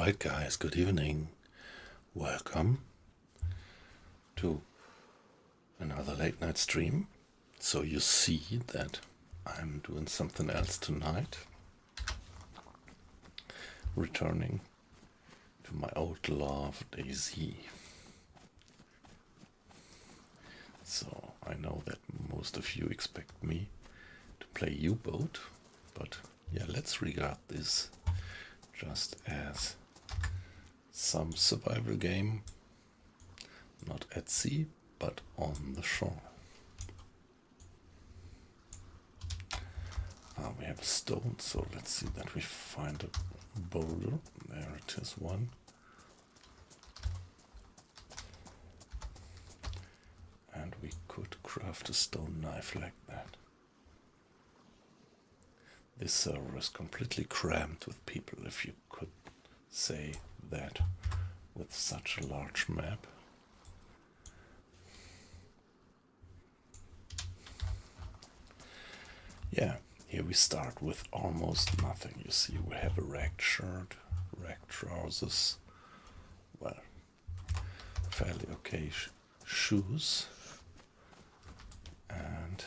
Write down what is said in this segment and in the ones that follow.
Alright guys, good evening. Welcome to another late night stream. So you see that I'm doing something else tonight. Returning to my old love, DayZ. So I know that most of you expect me to play U-Boat, but yeah, let's regard this just as some survival game, not at sea, but on the shore. We have a stone, so let's see that we find a boulder. There it is, one. And we could craft a stone knife like that. This server is completely crammed with people, if you could say that, with such a large map. Yeah, here we start with almost nothing. You see, we have a ragged shirt, ragged trousers, well, fairly okay shoes, and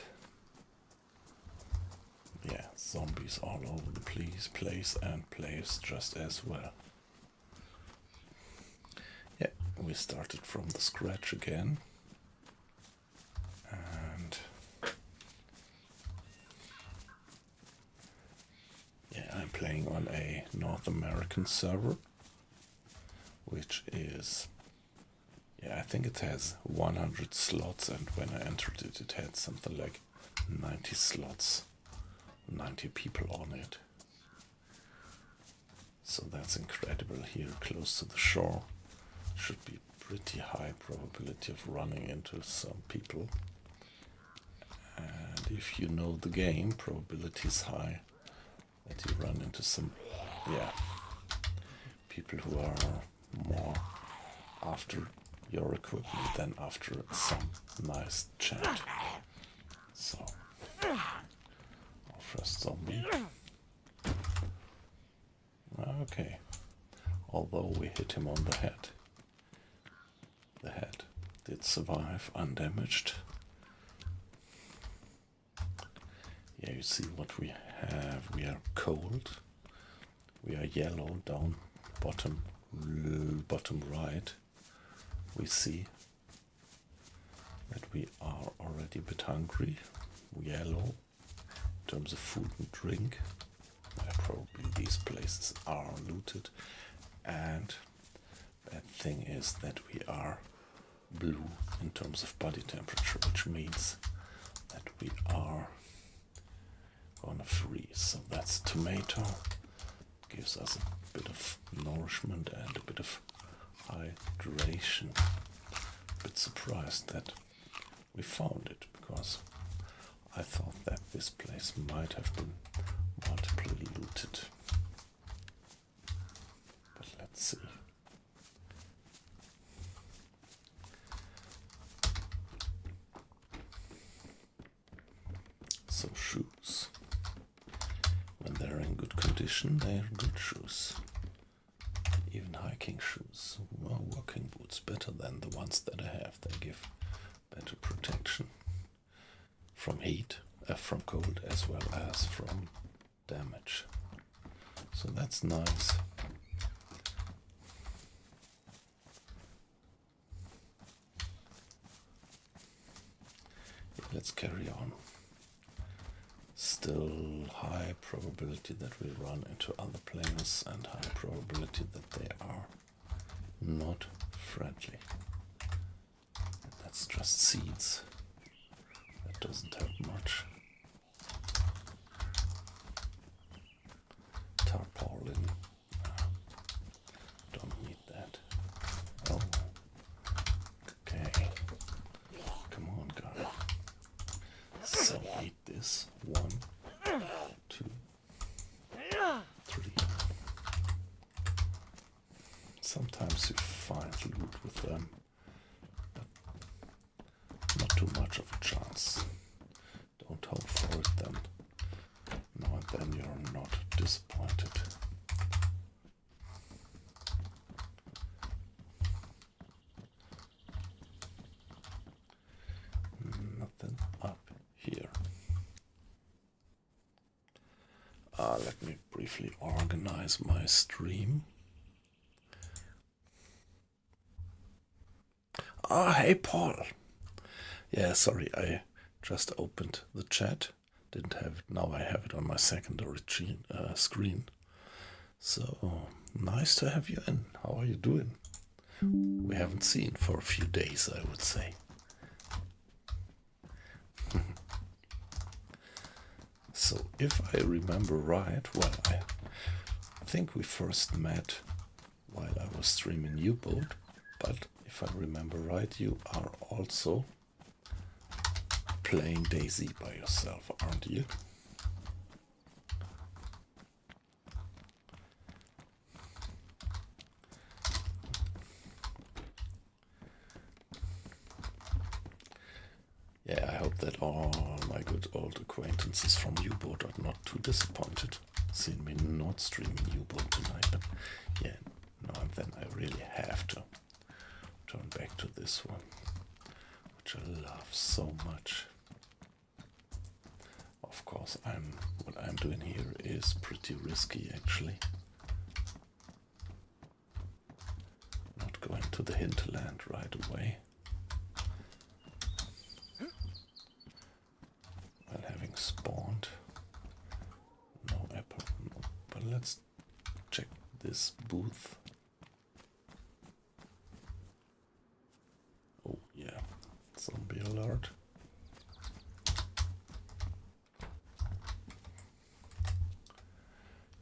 yeah, zombies all over the place and place just as well. Yeah, we started from the scratch again, and yeah, I'm playing on a North American server, which is, yeah, I think it has 100 slots, and when I entered it, it had something like 90 slots, 90 people on it. So that's incredible. Here, close to the shore, should be pretty high probability of running into some people. And if you know the game, probability is high that you run into some, yeah, people who are more after your equipment than after some nice chat. So, our first zombie. Okay, although we hit him on the head did survive undamaged. Yeah, you see what we have. We are cold. We are yellow down bottom right. We see that we are already a bit hungry. Yellow in terms of food and drink. Probably these places are looted. And bad thing is that we are blue in terms of body temperature, which means that we are gonna freeze. So that's tomato, gives us a bit of nourishment and a bit of hydration. A bit surprised that we found it, because I thought that this place might have been multiply looted. But let's see. So shoes. When they're in good condition, they're good shoes. Even hiking shoes. Well, walking boots, better than the ones that I have. They give better protection from heat, from cold, as well as from damage. So that's nice. Let's carry on. Still high probability that we run into other players, and high probability that they are not friendly. That's just seeds. That doesn't help much. Tarpaulin. Don't need that. Oh. Okay. Come on, guy. So eat this. 1, 2, 3. Sometimes you find loot with them, but not too much of a chance. Don't hope for it then. Now and then you're not disappointed. Let me briefly organize my stream. Hey Paul. Yeah, sorry, I just opened the chat. Didn't have it. Now I have it on my secondary screen. So nice to have you in. How are you doing? We haven't seen for a few days, I would say. So if I remember right, well, I think we first met while I was streaming U-Boat, but if I remember right, you are also playing DayZ by yourself, aren't you? Yeah, I hope that all my good old acquaintances from U-Boat are not too disappointed seeing me not streaming U-Boat tonight. But yeah, now and then I really have to turn back to this one, which I love so much. Of course, what I'm doing here is pretty risky, actually. Not going to the hinterland right away. Well, having spawned. No apple, no. But let's check this booth. Oh yeah, zombie alert.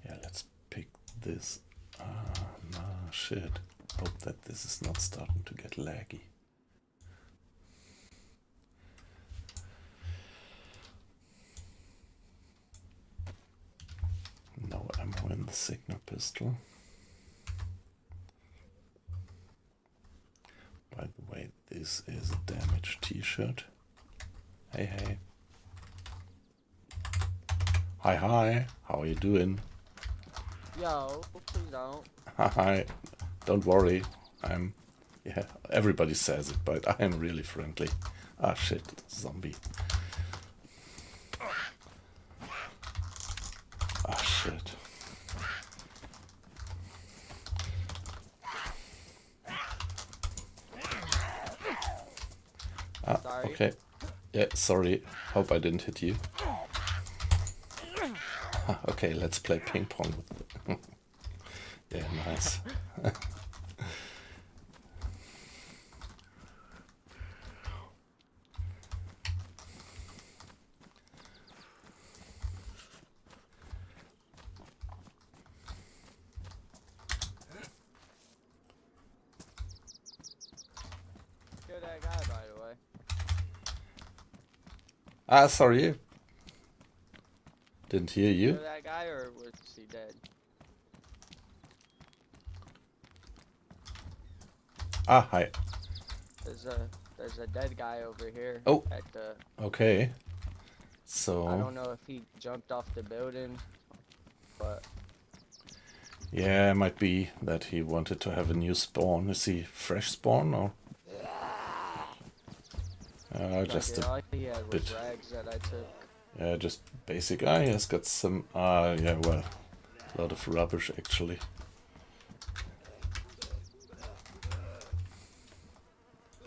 Yeah, let's pick this. Nah, shit. Hope that this is not starting to get laggy. No ammo in the signal pistol. By the way, this is a damaged t-shirt. Hey, hey. Hi, hi. How are you doing? Yo, please don't. Hi. Don't worry. Yeah, everybody says it, but I am really friendly. Ah, shit. Zombie. Ah, shit. Ah, Sorry. okay. Yeah, sorry. Hope I didn't hit you. Ah, okay, let's play ping pong with yeah, nice. Kill that guy, by the way. Ah, sorry. Didn't hear you. Kill that guy, or was he dead? Ah, hi. There's a dead guy over here. Oh. At the. Okay. So. I don't know if he jumped off the building, but. Yeah, it might be that he wanted to have a new spawn. Is he fresh spawn or? Just a all he had was bit. rags that I took. Yeah, just basic. Ah, he has got some. Yeah, well, a lot of rubbish actually.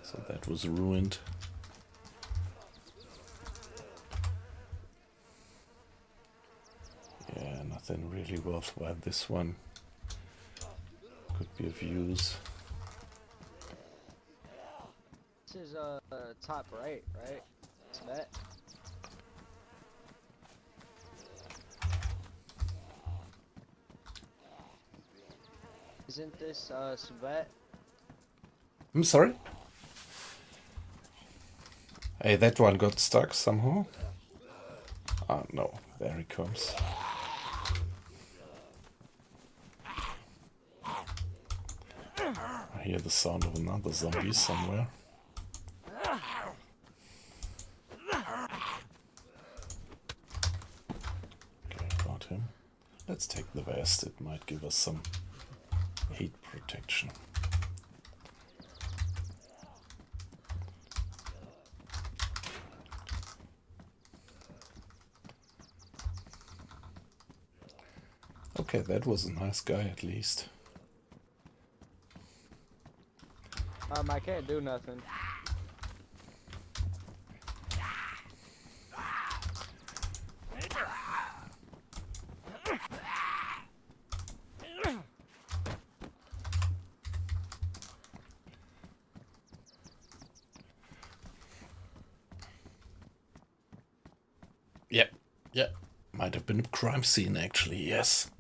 So that was ruined. Yeah, nothing really worthwhile. This one could be of use. This is top right? It's that. Isn't this Svet? I'm sorry? Hey, that one got stuck somehow. Ah, no. There he comes. I hear the sound of another zombie somewhere. Okay, got him. Let's take the vest. It might give us some heat protection. Okay, that was a nice guy at least. I can't do nothing. Yeah, yeah. Might have been a crime scene actually, yes.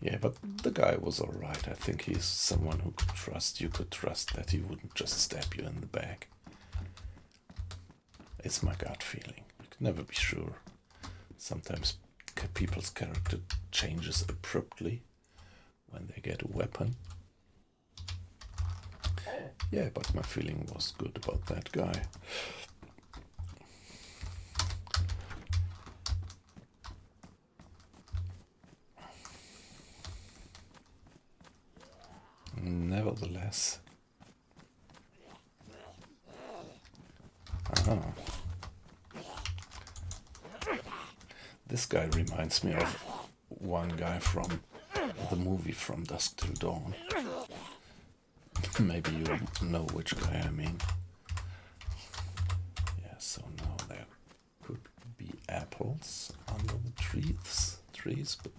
Yeah, but the guy was alright. I think he's someone who could trust. You could trust that he wouldn't just stab you in the back. It's my gut feeling. You can never be sure. Sometimes people's character changes abruptly when they get a weapon. Yeah, but my feeling was good about that guy. Nevertheless. This guy reminds me of one guy from the movie From Dusk Till Dawn. Maybe you know which guy I mean. Yeah, so now there could be apples under the trees, but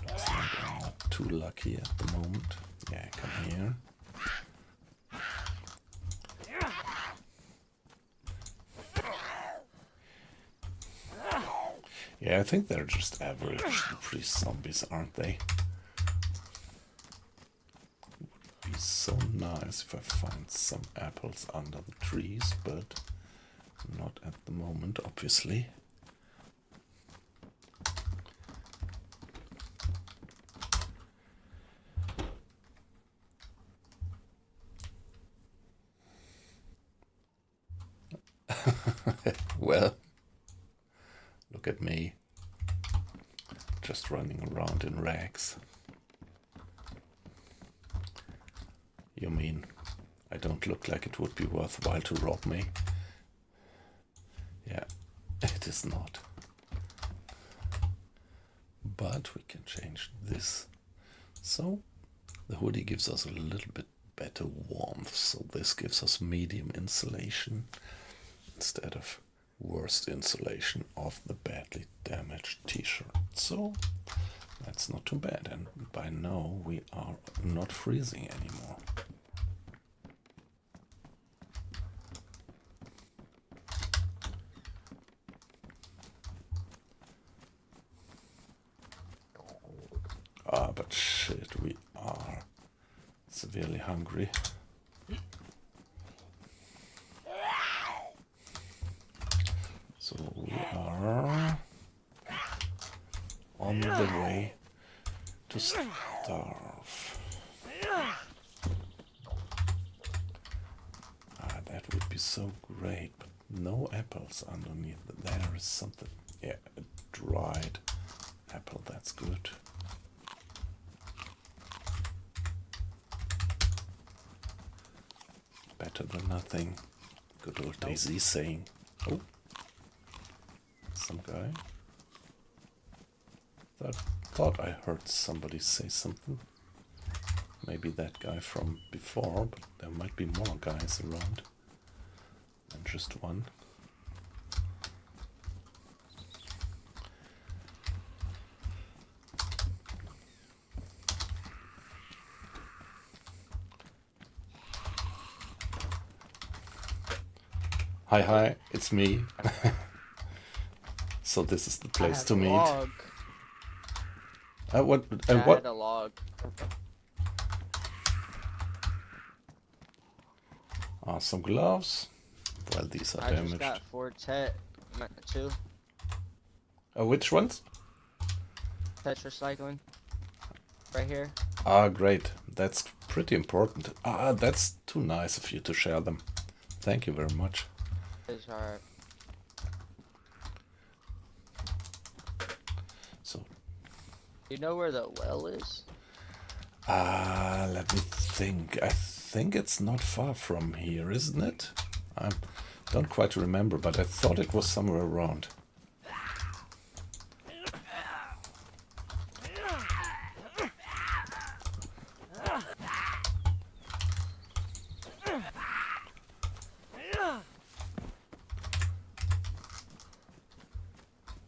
looks like I'm not too lucky at the moment. Yeah, come here. Yeah, I think they're just average, the priest zombies, aren't they? It would be so nice if I find some apples under the trees, but not at the moment, obviously. Well, look at me, just running around in rags. You mean I don't look like it would be worthwhile to rob me? Yeah, it is not. But we can change this. So the hoodie gives us a little bit better warmth, so this gives us medium insulation instead of worst insulation of the badly damaged t-shirt. So that's not too bad, and by now we are not freezing anymore. But shit, we are severely hungry. So we are on the way to starve. That would be so great, but no apples underneath. There is something. Yeah, a dried apple, that's good. Better than nothing. Good old DayZ saying. Oh, some guy. Thought I heard somebody say something. Maybe that guy from before, but there might be more guys around than just one. Hi, it's me. So this is the place to meet. Log. What? I What? had a log. Some gloves. Well, these are I just damaged. got 4 2. Which ones? Recycling. Right here. Great. That's pretty important. That's too nice of you to share them. Thank you very much. It's alright. So, You know where the well is? Let me think. I think it's not far from here, isn't it? I don't quite remember, but I thought it was somewhere around.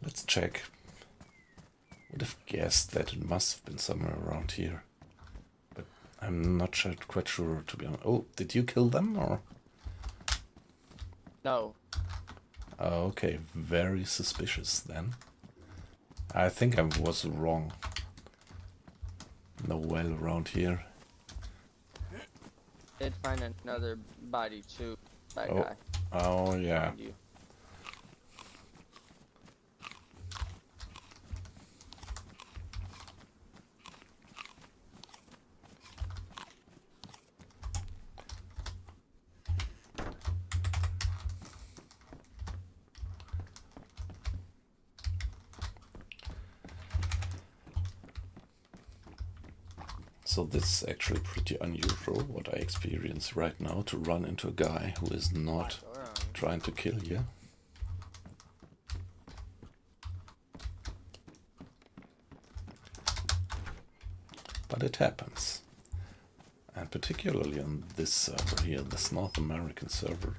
Let's check. Would have guessed that it must have been somewhere around here, but I'm not quite sure, to be honest. Oh, did you kill them or? No. Oh, okay, very suspicious then. I think I was wrong. No well around here. Did find another body too. That Oh. guy. Oh yeah. behind you. So this is actually pretty unusual, what I experience right now, to run into a guy who is not trying to kill you. But it happens. And particularly on this server here, this North American server,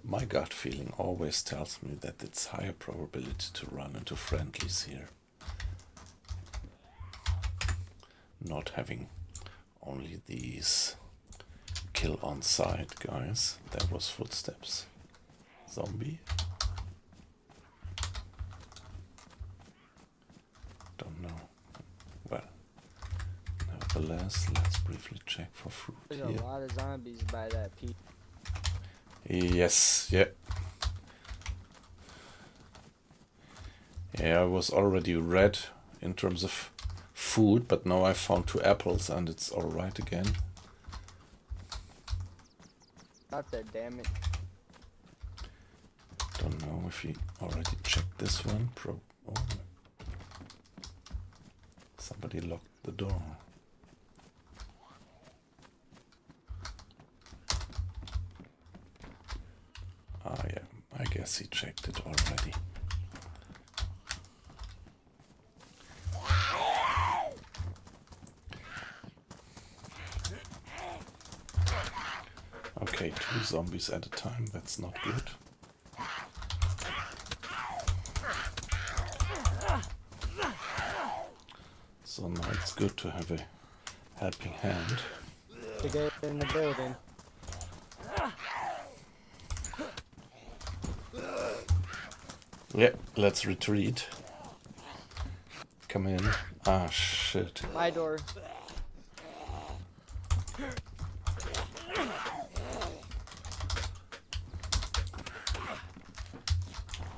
my gut feeling always tells me that it's higher probability to run into friendlies here. Not having only these kill on sight guys. There was footsteps. Zombie. Don't know. Well, nevertheless, let's briefly check for fruit There's here. a lot of zombies by that peak. Yes, yeah. Yeah, I was already red in terms of food, but now I found 2 apples and it's alright again. Not that, damn it. Don't know if he already checked this one. Oh. Somebody locked the door. Ah yeah, I guess he checked it already. Okay, 2 zombies at a time, that's not good. So now it's good to have a helping hand. To get in the building. Yeah, let's retreat. Come in. Ah, shit. My door.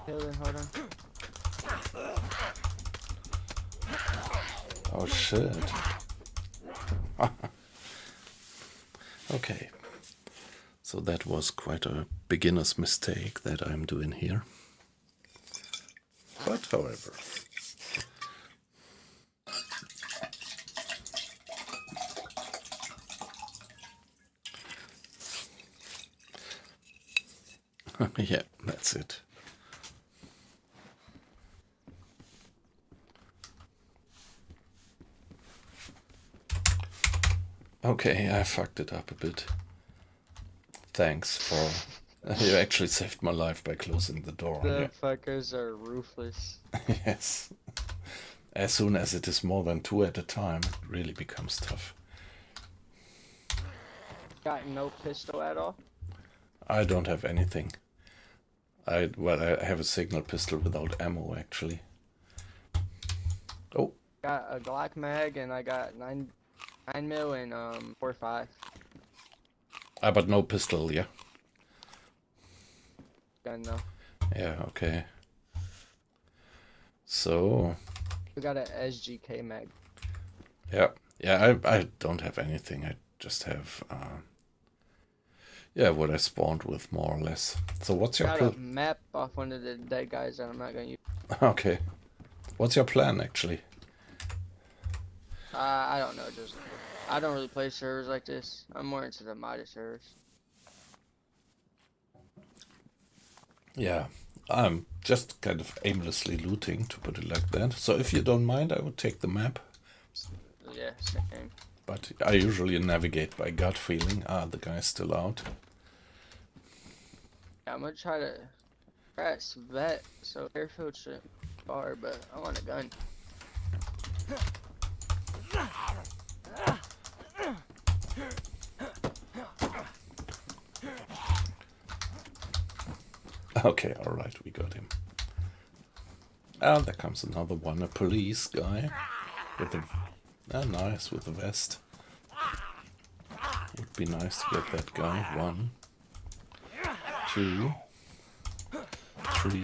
Hold on. Oh, shit. Okay. So that was quite a beginner's mistake that I'm doing here. But however. Yeah, that's it. Okay, I fucked it up a bit. Thanks for... You actually saved my life by closing the door. The fuckers are ruthless. Yes. As soon as it is more than 2 at a time, it really becomes tough. Got no pistol at all? I don't have anything. I have a signal pistol without ammo, actually. Oh. Got a Glock mag and I got 9 mil and 4.5. But no pistol, yeah? Gun though. Yeah, okay. So... We got an SGK mag. Yeah, I don't have anything. I just have... yeah, what I spawned with, more or less. So what's your Got plan? a map off one of the dead guys that I'm not gonna use. Okay. What's your plan, actually? I don't know. Just I don't really play servers like this. I'm more into the modded servers. Yeah, I'm just kind of aimlessly looting, to put it like that. So if you don't mind, I would take the map. Yeah, same. But I usually navigate by gut feeling. Ah, the guy's still out. Yeah, I'm gonna try to press vet, so airfield shouldn't be far, but I want a gun. Okay, alright, we got him. Ah, there comes another one, a police guy. With a... Ah, nice, with a vest. Would be nice to get that guy. 1, 2, 3.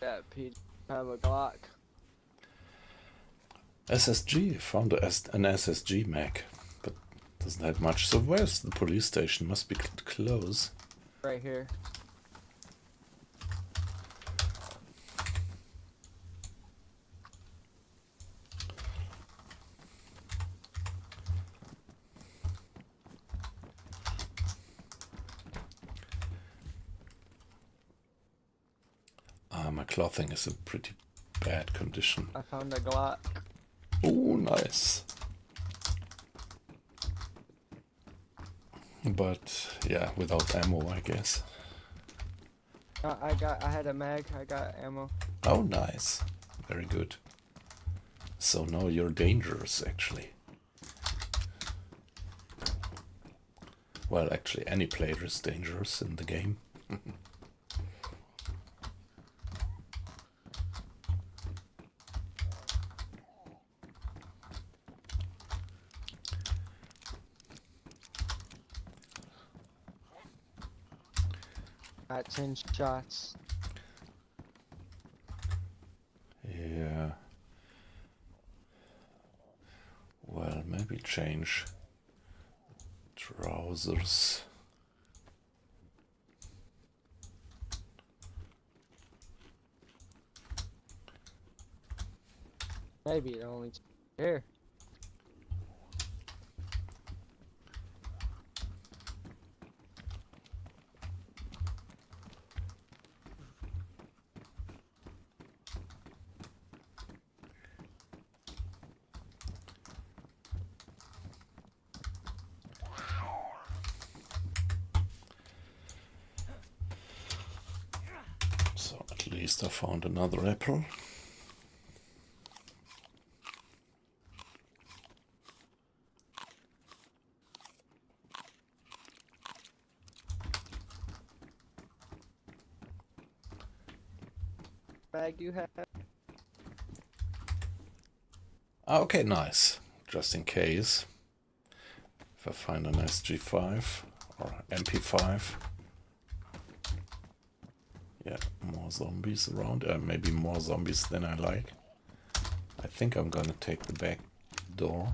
Yeah, Pete, have a Glock. SSG, found an SSG mag, but doesn't have much. So where's the police station? Must be close. Right here. Ah, my clothing is in pretty bad condition. I found a Glock. Oh, nice. But yeah, without ammo, I guess. I had a mag. I got ammo. Oh, nice. Very good. So now you're dangerous, actually. Well, actually, any player is dangerous in the game. Got 10 shots. Yeah. Well, maybe change trousers. Maybe it only here. So at least I found another apple. Bag do you have? Okay, nice. Just in case. If I find an SG5 or MP5. Yeah, more zombies around. Maybe more zombies than I like. I think I'm gonna take the back door.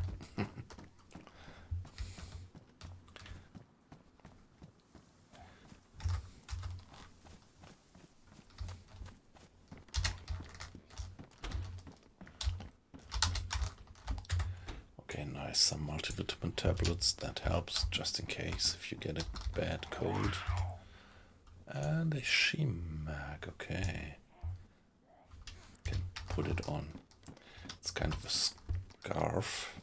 Okay, nice. Some multivitamin tablets. That helps just in case if you get a bad cold. And a shimag. Okay. Can put it on. It's kind of a scarf.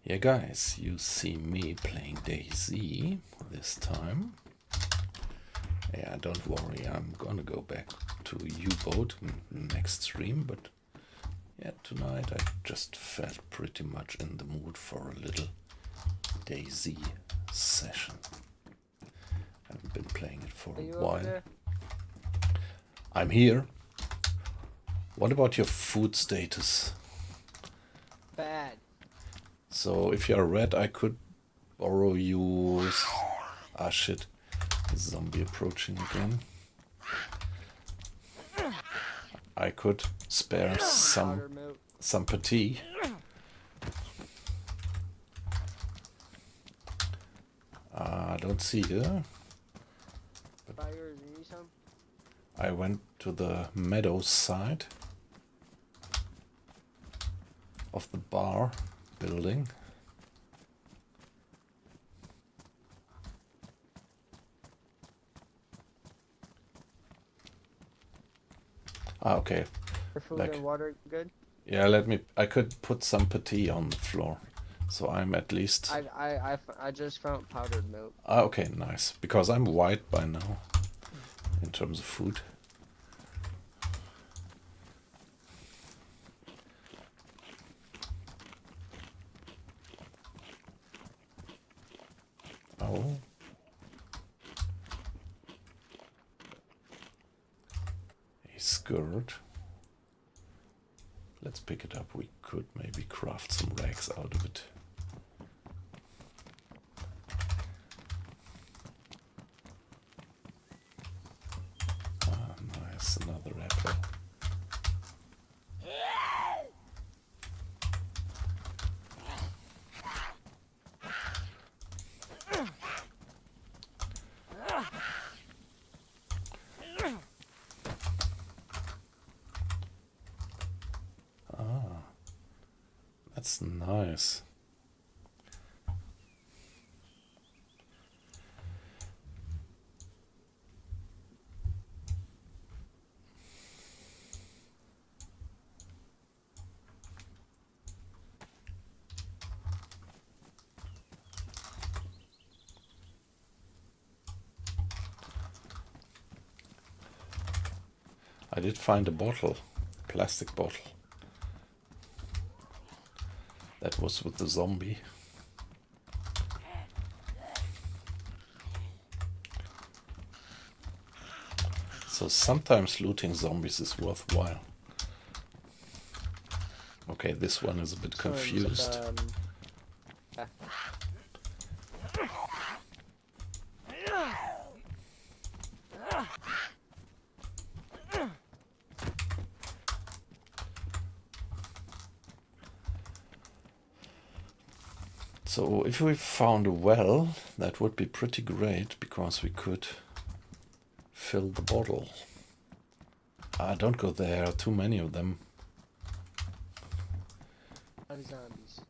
Yeah, guys, you see me playing DayZ this time. Yeah, don't worry, I'm gonna go back to U-Boat next stream, but yeah, tonight I just felt pretty much in the mood for a little DayZ session. Haven't been playing it for a while. I'm here. What about your food status? Bad. So if you're red, I could borrow you... Ah shit, zombie approaching again. I could spare some patty. I don't see you. I went to the meadows side of the bar building. Ah, okay. Are food and water good? Yeah, I could put some patty on the floor, so I'm at least. I just found powdered milk. Ah, okay, nice. Because I'm white by now, in terms of food. Oh. A skirt. Let's pick it up. We could maybe craft some rags out of it. Ah, nice. Another apple. That's nice. I did find a bottle, plastic bottle. That was with the zombie. So sometimes looting zombies is worthwhile. Okay, this one is a bit confused. So if we found a well, that would be pretty great, because we could fill the bottle. Ah, don't go there, too many of them. Zombies.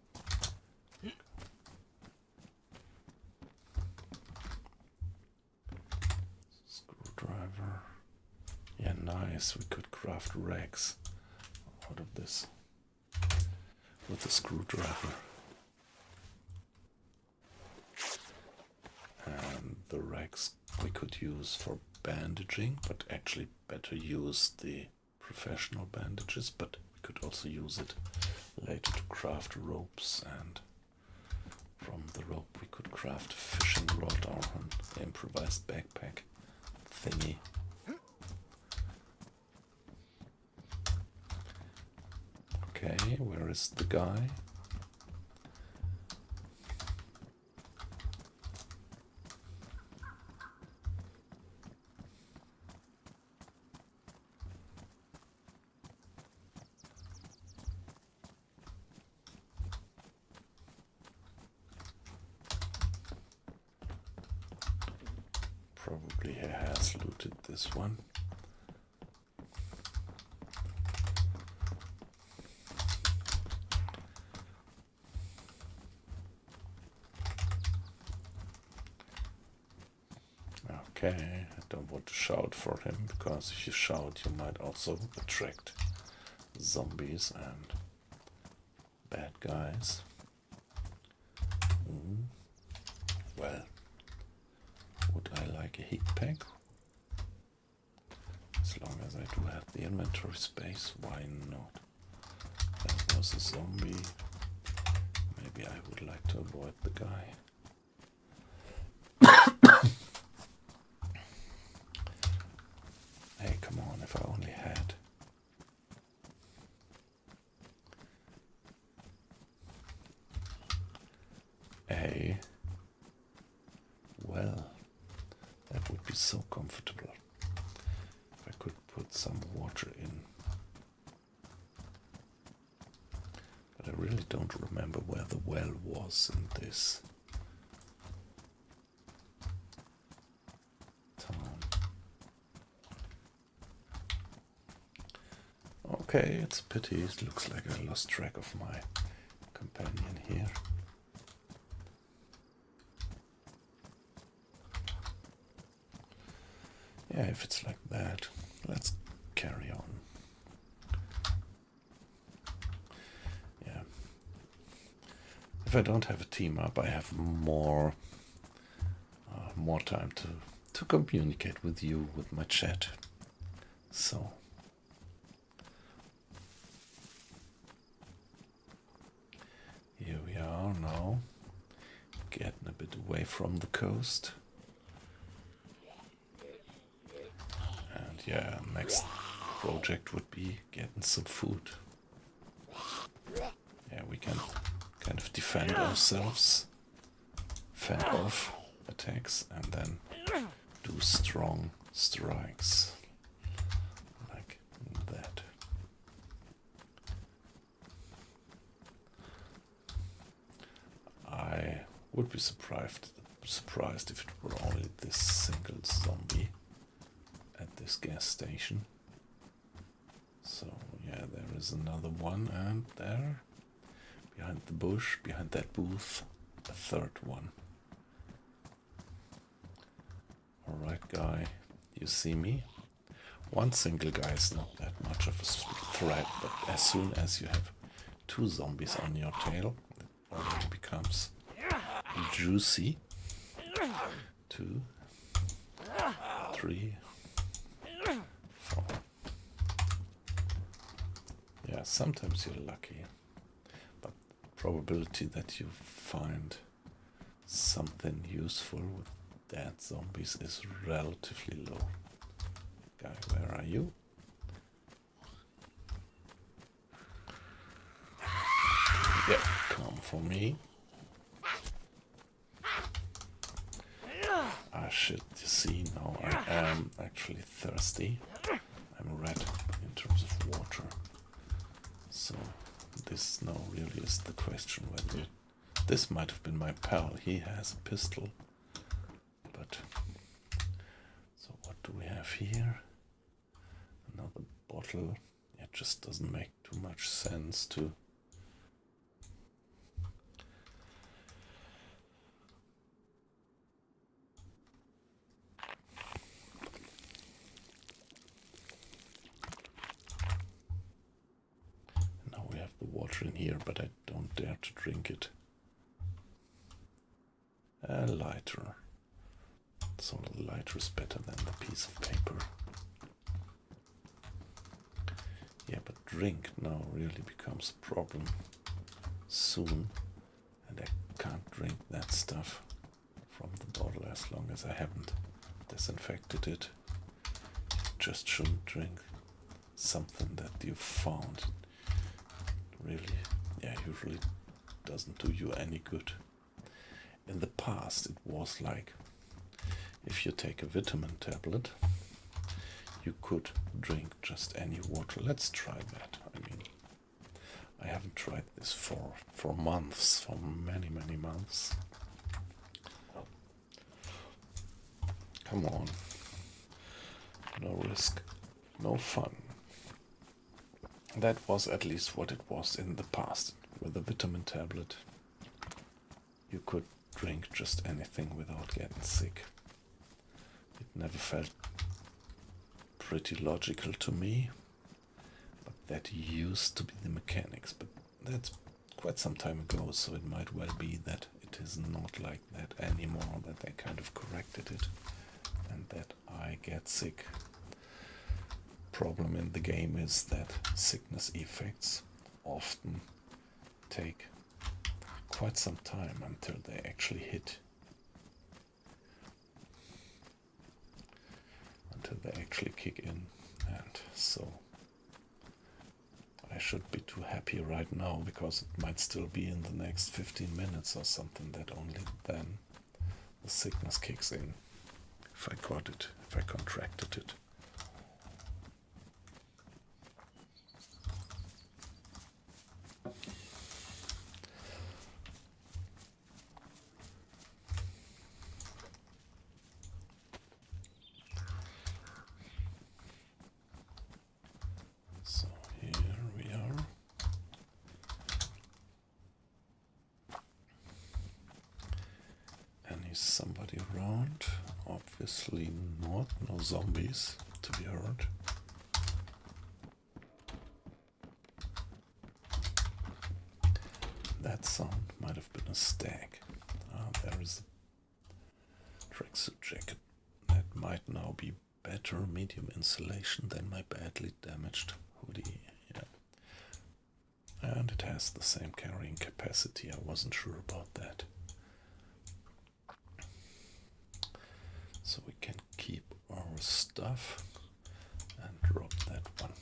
Screwdriver. Yeah, nice. We could craft rags out of this with the screwdriver. And the rags we could use for bandaging, but actually better use the professional bandages, but we could also use it later to craft ropes, and from the rope we could craft a fishing rod or an improvised backpack thingy. Okay, where is the guy? Probably he has looted this one. Okay, I don't want to shout for him, because if you shout you might also attract zombies and bad guys. Well, would I like a heat pack? As long as I do have the inventory space, why not? That was a zombie. Maybe I would like to avoid the guy. Hey, come on, if I only had. Well, that would be so comfortable. If I could put some water in. But I really don't remember where the well was in this town. Okay, it's a pity. It looks like I lost track of my companion here. Yeah, if it's like that, let's carry on. Yeah. If I don't have a team up, I have more time to communicate with you with my chat. So here we are now, getting a bit away from the coast. And yeah, next project would be getting some food. Yeah, we can kind of defend ourselves, fend off attacks, and then do strong strikes like that. I would be surprised if it were only this single zombie at this gas station. So yeah, there is another one, and there, behind the bush, behind that booth, a third one. Alright, guy, you see me? One single guy is not that much of a threat, but as soon as you have two zombies on your tail, it already becomes juicy. 2, 3, 4. Yeah, sometimes you're lucky, but probability that you find something useful with dead zombies is relatively low. Guy, where are you? Yeah, come for me. Ah shit, you see, now I am actually thirsty. I'm red in terms of water. So this now really is the question whether this might have been my pal. He has a pistol. But so what do we have here? Another bottle. It just doesn't make too much sense to now we have the water in here, but I don't dare to drink it. A lighter. So the lighter is better than the piece of paper. Yeah, but drink now really becomes a problem soon, and I can't drink that stuff from the bottle as long as I haven't disinfected it. You just shouldn't drink something that you found. Really, yeah, usually doesn't do you any good. In the past, it was like if you take a vitamin tablet, you could drink just any water. Let's try that. I mean, I haven't tried this for months, for many months. Come on. No risk, no fun. That was at least what it was in the past. With a vitamin tablet, you could drink just anything without getting sick. It never felt pretty logical to me, but that used to be the mechanics. But that's quite some time ago, so it might well be that it is not like that anymore, that they kind of corrected it and that I get sick problem in the game is that sickness effects often take quite some time until they actually hit. Until they actually kick in. And so I should be too happy right now, because it might still be in the next 15 minutes or something that only then the sickness kicks in. If I got it, if I contracted it. So here we are. And is somebody around? Obviously not. No zombies to be heard. That sound might have been a stag. There is a tracksuit jacket that might now be better medium insulation than my badly damaged hoodie. Yeah. And it has the same carrying capacity. I wasn't sure about that. So we can keep our stuff and drop that one.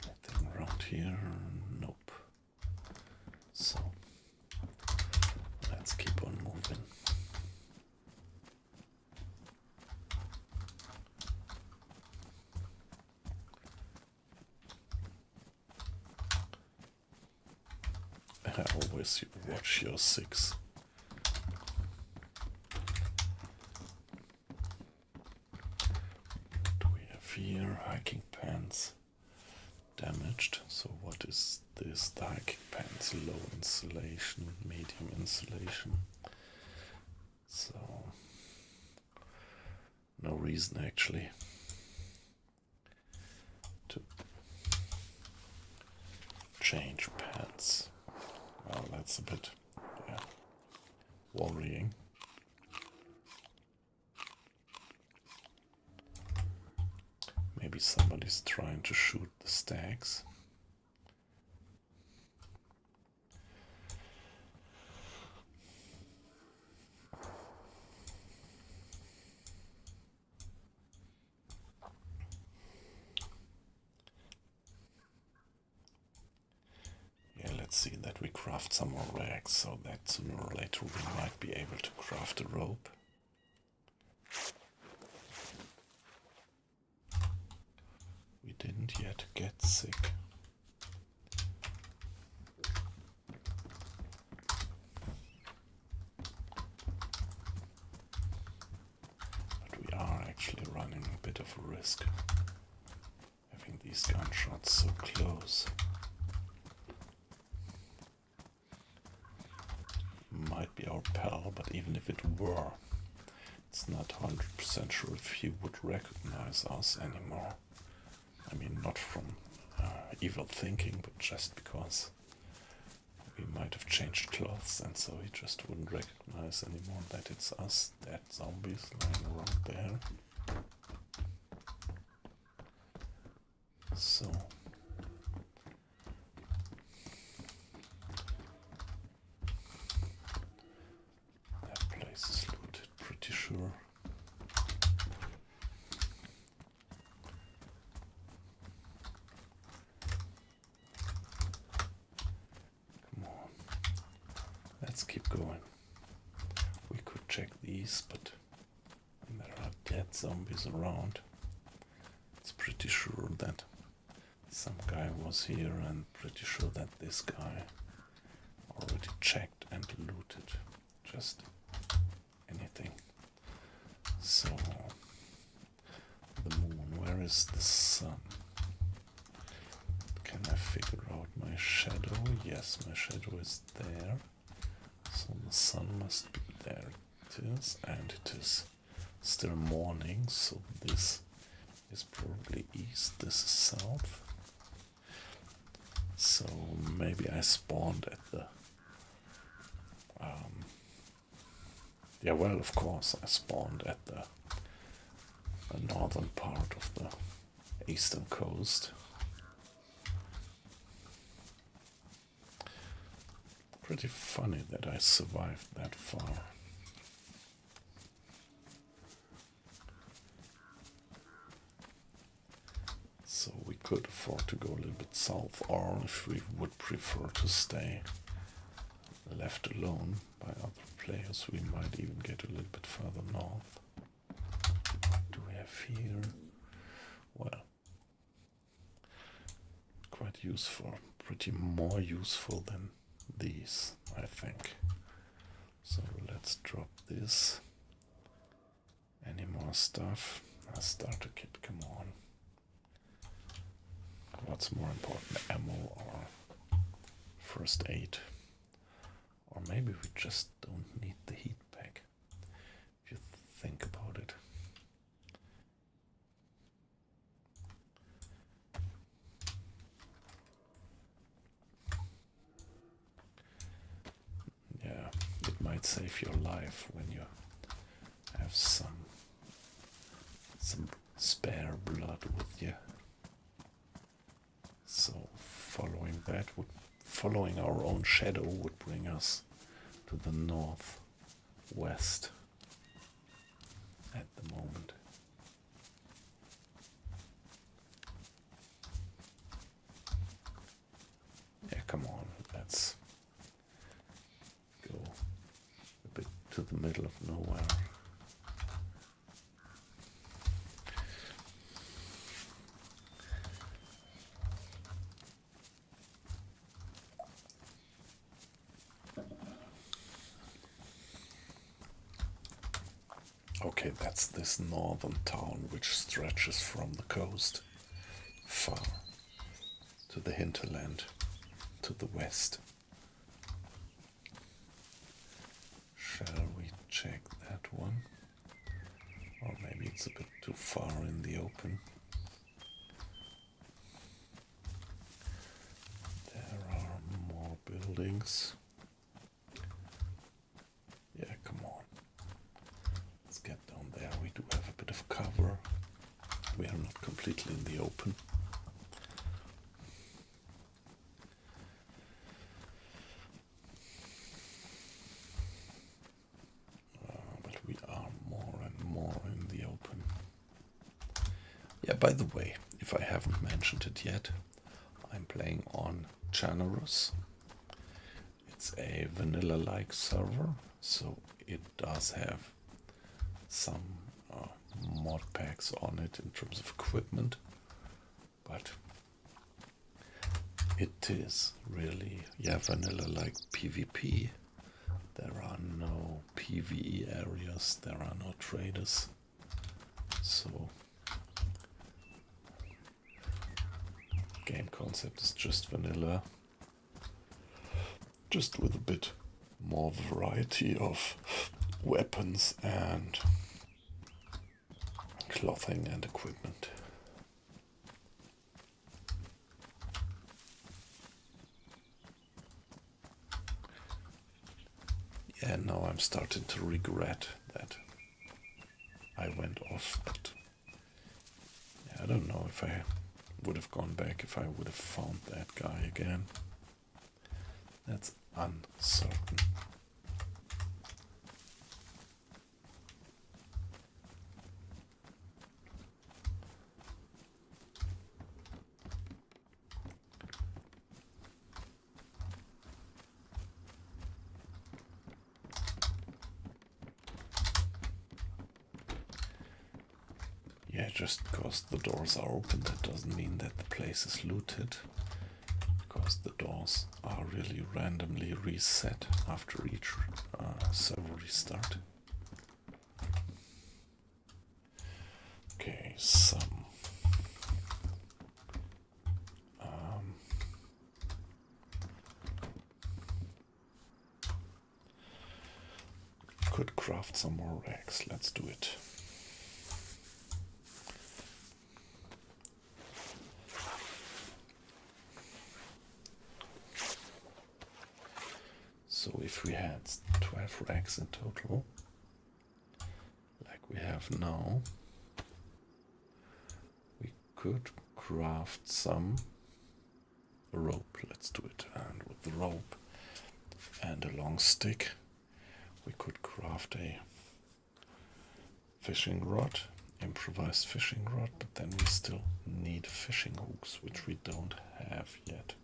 Anything around here? Nope. So let's keep on moving. I always watch your 6. What do we have here? Hiking pants damaged. So what is this? The hiking pants, low insulation, medium insulation. So no reason actually to change pants. Well, that's a bit worrying. Maybe somebody's trying to shoot the stags. Let's see that we craft some more rags, so that sooner or later we might be able to craft a rope. We didn't yet get sick. But we are actually running a bit of a risk, having these gunshots so close. Might be our pal, but even if it were, it's not 100% sure if he would recognize us anymore. I mean, not from evil thinking, but just because we might have changed clothes, and so he just wouldn't recognize anymore that it's us, dead zombies lying around there. So that place is looted, pretty sure. Let's keep going. We could check these, but there are dead zombies around. It's pretty sure that some guy was here, and pretty sure that this guy already checked and looted just anything. So the moon, where is the sun? Can I figure out my shadow? Yes, my shadow is there. So the sun must be there. It is, and it is still morning, so this is probably east, this is south. So maybe I spawned at the Yeah, well, of course, I spawned at the northern part of the eastern coast. Pretty funny that I survived that far. So we could afford to go a little bit south, or if we would prefer to stay left alone by other players, we might even get a little bit further north. What do we have here? Well, quite useful, pretty more useful than these, I think. So let's drop this. Any more stuff? A starter kit, come on. What's more important, ammo or first aid? Or maybe we just don't need the heat pack, if you think about it. Yeah, it might save your life when you have some spare blood with you. So following our own shadow would bring us to the northwest at the moment. Yeah, come on, let's go a bit to the middle of nowhere. Okay, that's this northern town which stretches from the coast far to the hinterland to the west. Shall we check that one? Or maybe it's a bit too far in the open. There are more buildings. Yeah, come on. Let's get down there. We do have a bit of cover. We are not completely in the open. But we are more and more in the open. Yeah, by the way, if I haven't mentioned it yet, I'm playing on Generous. It's a vanilla-like server, so it does have some mod packs on it in terms of equipment, but it is really, yeah, vanilla-like PvP. There are no PvE areas, there are no traders, so game concept is just vanilla, just with a bit more variety of weapons and clothing and equipment. Yeah, now I'm starting to regret that I went off, but yeah, I don't know if I would have gone back, if I would have found that guy again. That's uncertain. Yeah, just because the doors are open, that doesn't mean that the place is looted, because the doors are really randomly reset after each server restart. Okay, some could craft some more rags. Let's do it. So if we had 12 racks in total, have now, we could craft some rope. Let's do it. And with the rope and a long stick, we could craft a fishing rod, improvised fishing rod, but then we still need fishing hooks, which we don't have yet.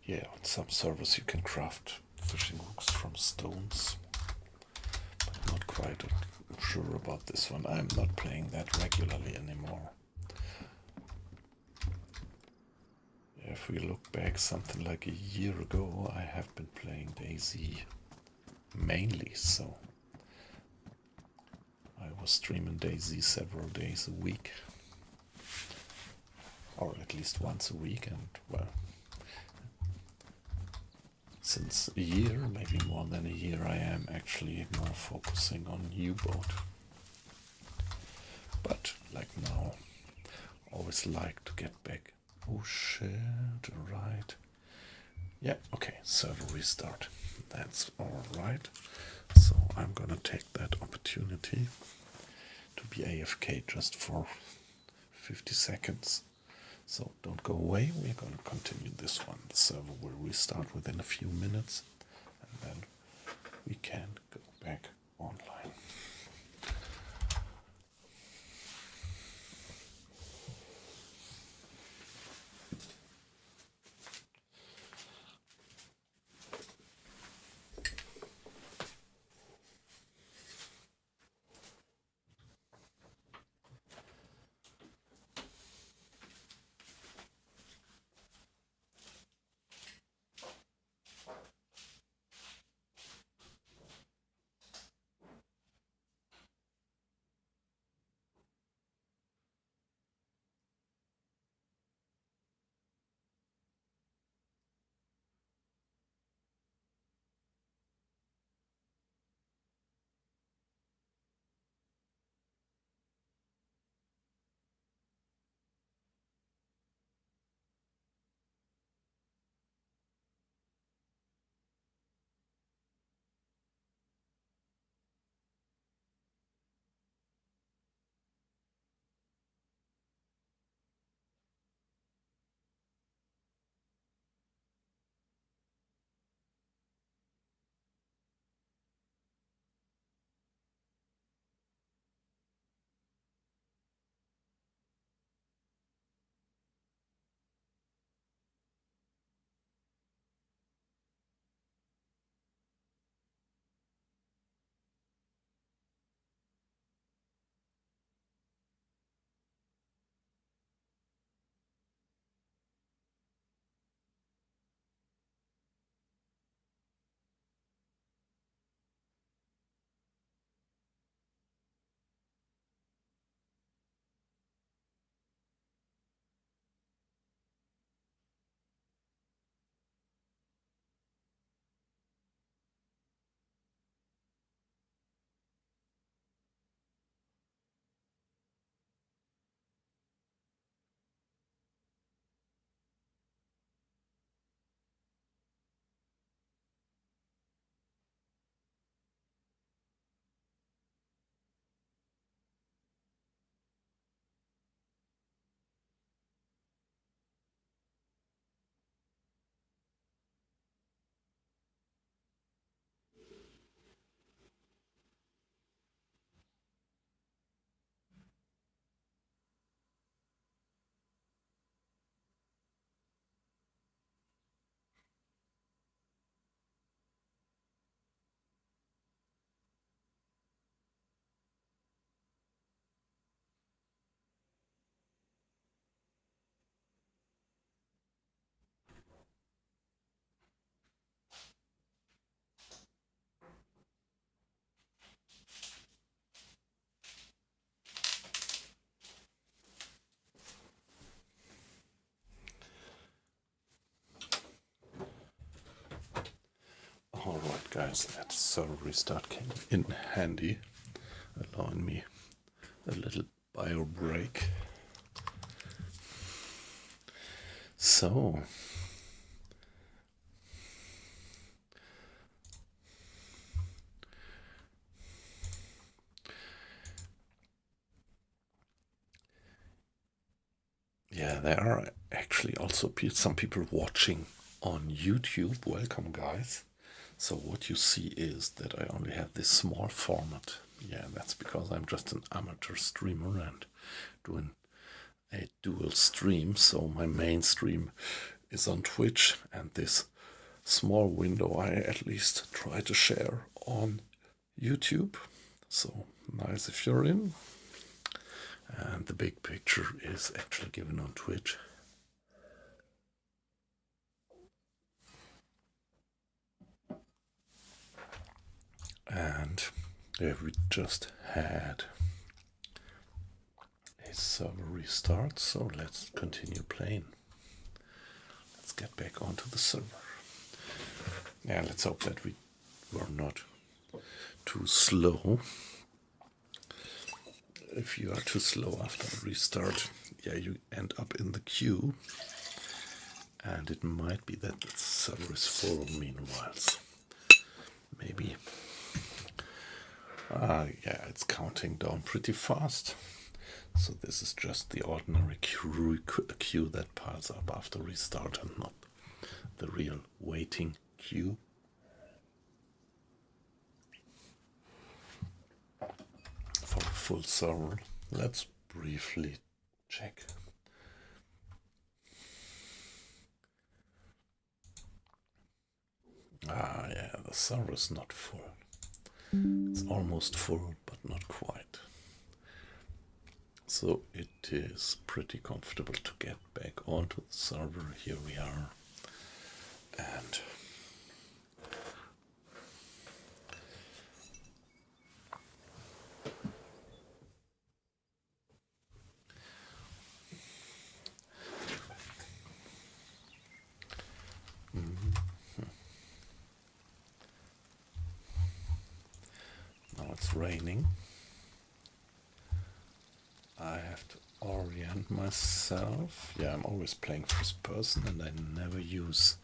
Yeah, on some servers you can craft fishing hooks from stones, but not quite sure about this one. I'm not playing that regularly anymore. If we look back something like a year ago, I have been playing DayZ mainly, so I was streaming DayZ several days a week, or at least once a week, and well, since a year, maybe more than a year, I am actually more focusing on U-boat. But like now, always like to get back. Oh shit, right. Yeah, okay, server restart. That's alright. So I'm gonna take that opportunity to be AFK just for 50 seconds. So don't go away, we're going to continue this one. The server will restart within a few minutes, and then we can go back online. Alright guys, that server restart came in handy, allowing me a little bio break. So, yeah, there are actually also some people watching on YouTube. Welcome guys. So what you see is that I only have this small format. Yeah, that's because I'm just an amateur streamer and doing a dual stream. So my main stream is on Twitch, and this small window I at least try to share on YouTube. So nice if you're in. And the big picture is actually given on Twitch. And yeah, we just had a server restart, so let's continue playing. Let's get back onto the server. Yeah, let's hope that we were not too slow. If you are too slow after a restart, yeah, you end up in the queue. And it might be that the server is full meanwhile. Maybe. Yeah, it's counting down pretty fast. So this is just the ordinary queue that piles up after restart and not the real waiting queue. For a full server, let's briefly check. Yeah, the server is not full. It's almost full, but not quite. So it is pretty comfortable to get back onto the server. Here we are. And now it's raining. I have to orient myself. Yeah, I'm always playing first person and I never use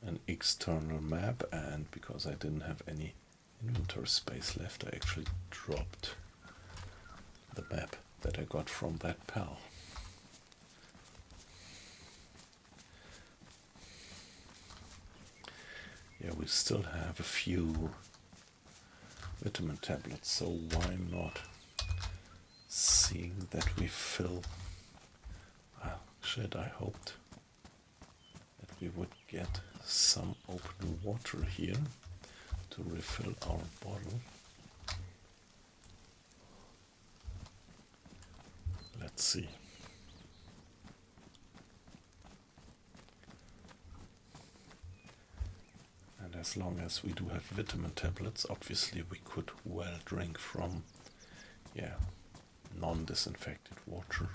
an external map, and because I didn't have any inventory space left, I actually dropped the map that I got from that pal. Yeah, we still have a few vitamin tablets, so why not? Seeing that we fill, shit, I hoped that we would get some open water here to refill our bottle. Let's see. And as long as we do have vitamin tablets, obviously we could well drink from, yeah, non-disinfected water.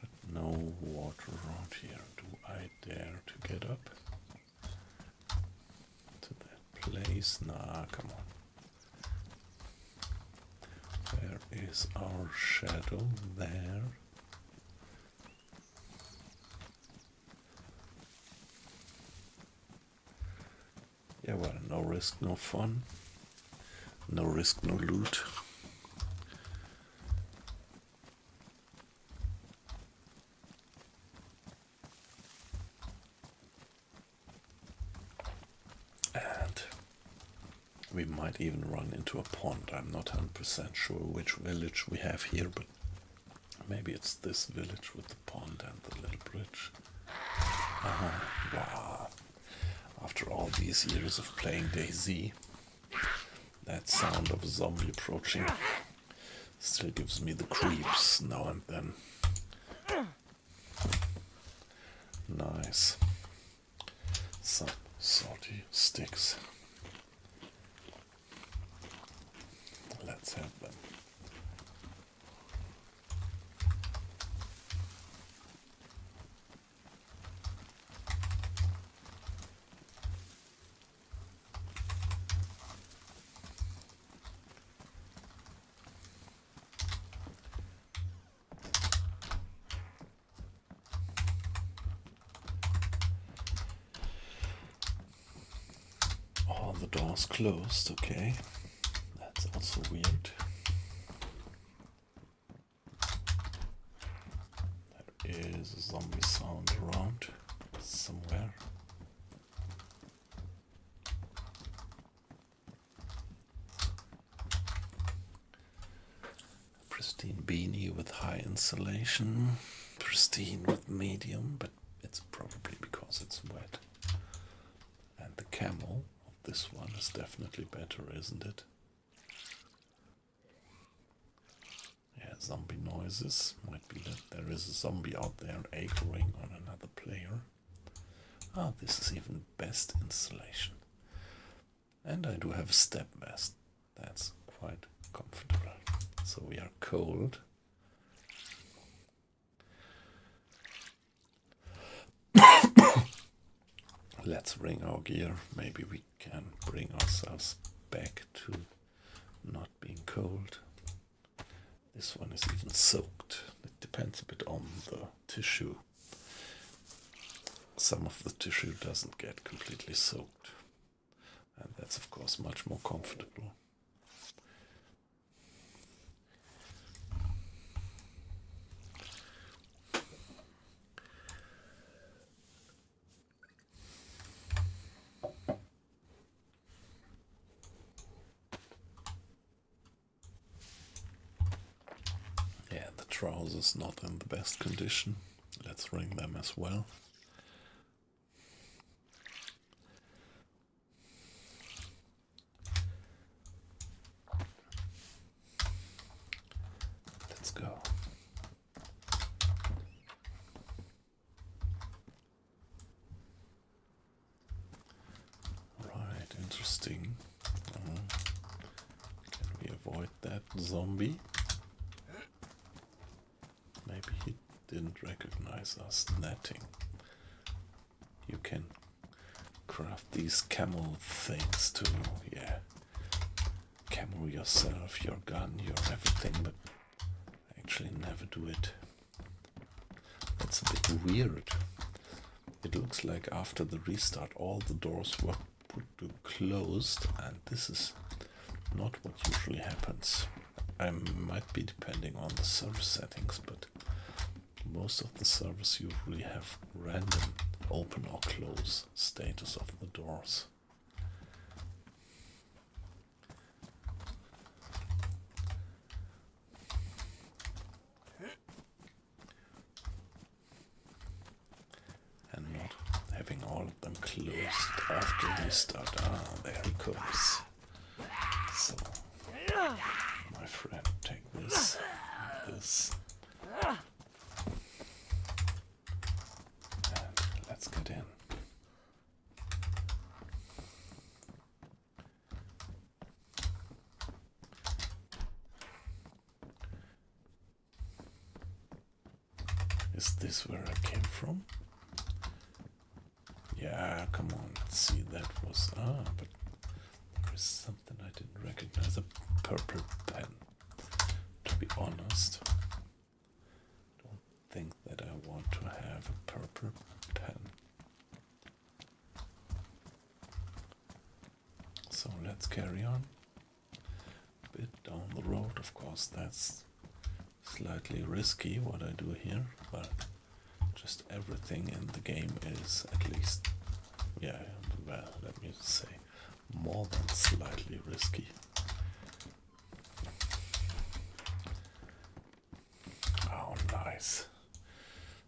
But no water around here. Do I dare to get up to that place? Nah, come on. Where is our shadow? There. Yeah, well, no risk, no fun. No risk, no loot. And we might even run into a pond. I'm not 100% sure which village we have here, but maybe it's this village with the pond and the little bridge. Wow. After all these years of playing DayZ, that sound of a zombie approaching still gives me the creeps now and then. Nice. Some salty sticks. Let's have them. doors closed, okay. That's also weird. There is a zombie sound around somewhere. Pristine beanie with high insulation. Pristine with medium, but it's probably because it's wet. And the camel of this one is definitely better, isn't it? Yeah, zombie noises. Might be that there is a zombie out there aggroing on another player. Ah, this is even best insulation. And I do have a step vest. That's quite comfortable. So we are cold. Let's ring our gear. Maybe we can bring ourselves back to not being cold. This one is even soaked. It depends a bit on the tissue. Some of the tissue doesn't get completely soaked. And that's of course much more comfortable. Yeah, the trousers not in the best condition. Let's ring them as well. Let's go. Right, interesting. Can we avoid that zombie? Maybe he didn't recognize us. Netting. You can craft these camel things to, camo yourself, your gun, your everything, but actually never do it. That's a bit weird. It looks like after the restart all the doors were put to closed, and this is not what usually happens. I might be depending on the server settings, but most of the servers usually have random open or close status of the doors. And not having all of them closed after restart. Ah, there he comes. So, my friend, take this, this, and let's get in. Is this where I came from? Yeah, come on, let's see, that was, but there is something I didn't recognize, a purple pen. To be honest, don't think that I want to have a purple pen. So let's carry on. A bit down the road, of course, that's slightly risky what I do here, but just everything in the game is at least, well, let me say, more than slightly risky. Oh, nice.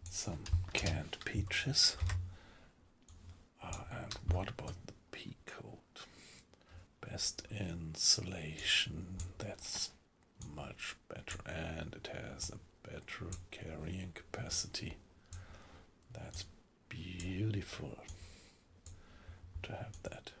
Some canned peaches. And what about the pea coat? Best insulation. That's much better, and it has a better carrying capacity. That's beautiful to have that.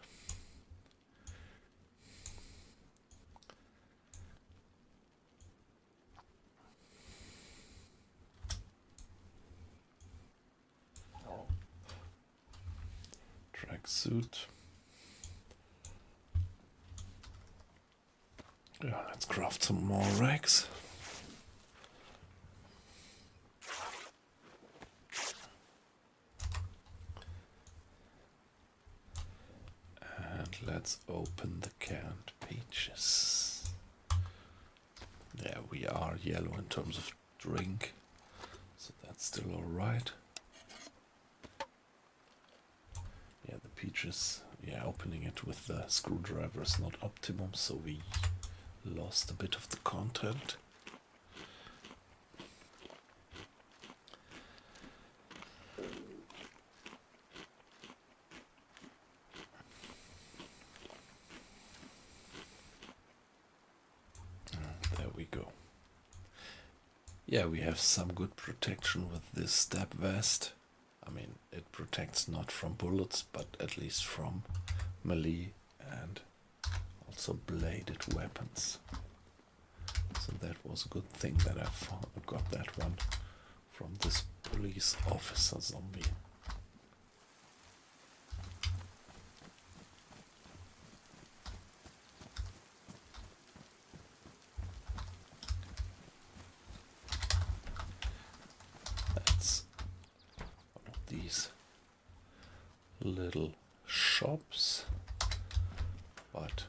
Tracksuit. Yeah, let's craft some more racks. And let's open the canned peaches. There we are, yellow in terms of drink, so that's still alright. Yeah, the peaches, yeah, opening it with the screwdriver is not optimum, so we lost a bit of the content. There we go. Yeah, we have some good protection with this step vest. I mean, it protects not from bullets, but at least from melee and also bladed weapons. So that was a good thing that I got that one from this police officer zombie. That's one of these little shops, but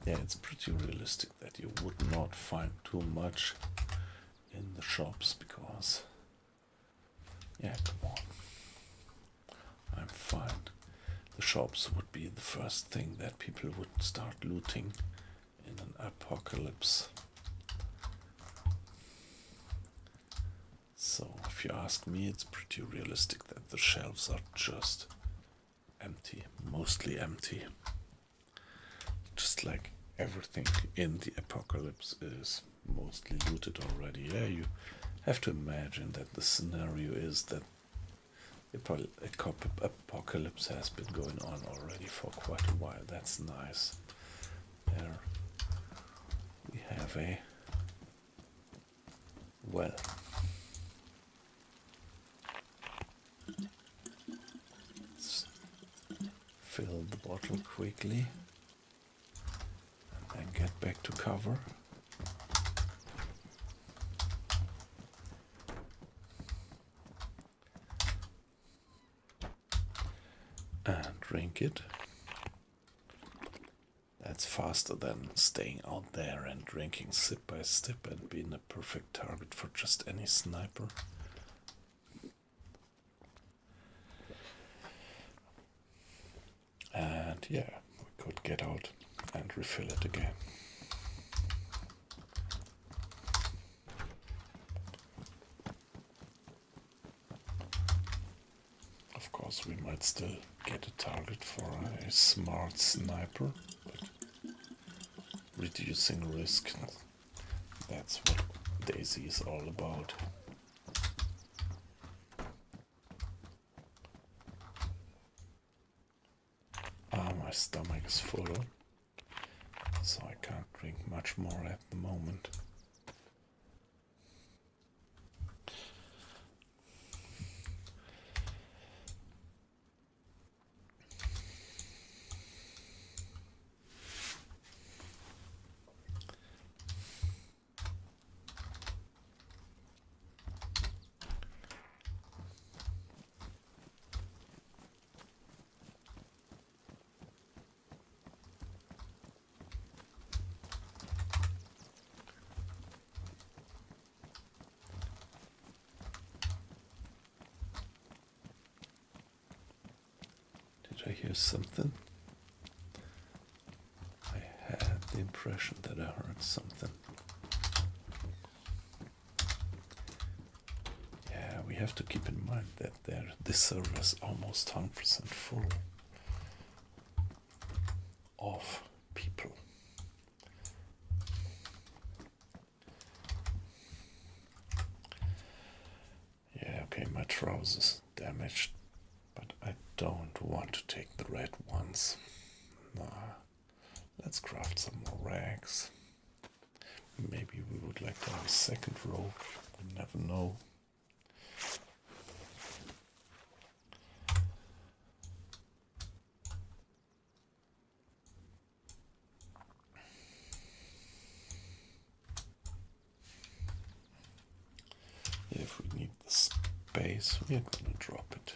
yeah, it's pretty realistic that you would not find too much in the shops because, yeah, come on, I'm fine. The shops would be the first thing that people would start looting in an apocalypse. So if you ask me, it's pretty realistic that the shelves are just empty, mostly empty. Just like everything in the apocalypse is mostly looted already. Yeah, you have to imagine that the scenario is that the apocalypse has been going on already for quite a while. That's nice. There we have a well. Let's fill the bottle quickly and then get back to cover. And drink it. That's faster than staying out there and drinking sip by sip and being a perfect target for just any sniper. And yeah, we could get out and refill it again. Of course, we might still get a target for a smart sniper, but reducing risk, that's what DayZ is all about. My stomach is full, so I can't drink much more at the moment. Did I hear something? I had the impression that I heard something. Yeah, we have to keep in mind that this server is almost 100% full of people. Yeah, okay, my trousers damaged, but I don't want to take the red ones. Nah, let's craft some more rags. Maybe we would like to have a second rope, you never know. If we need the space, we are gonna drop it.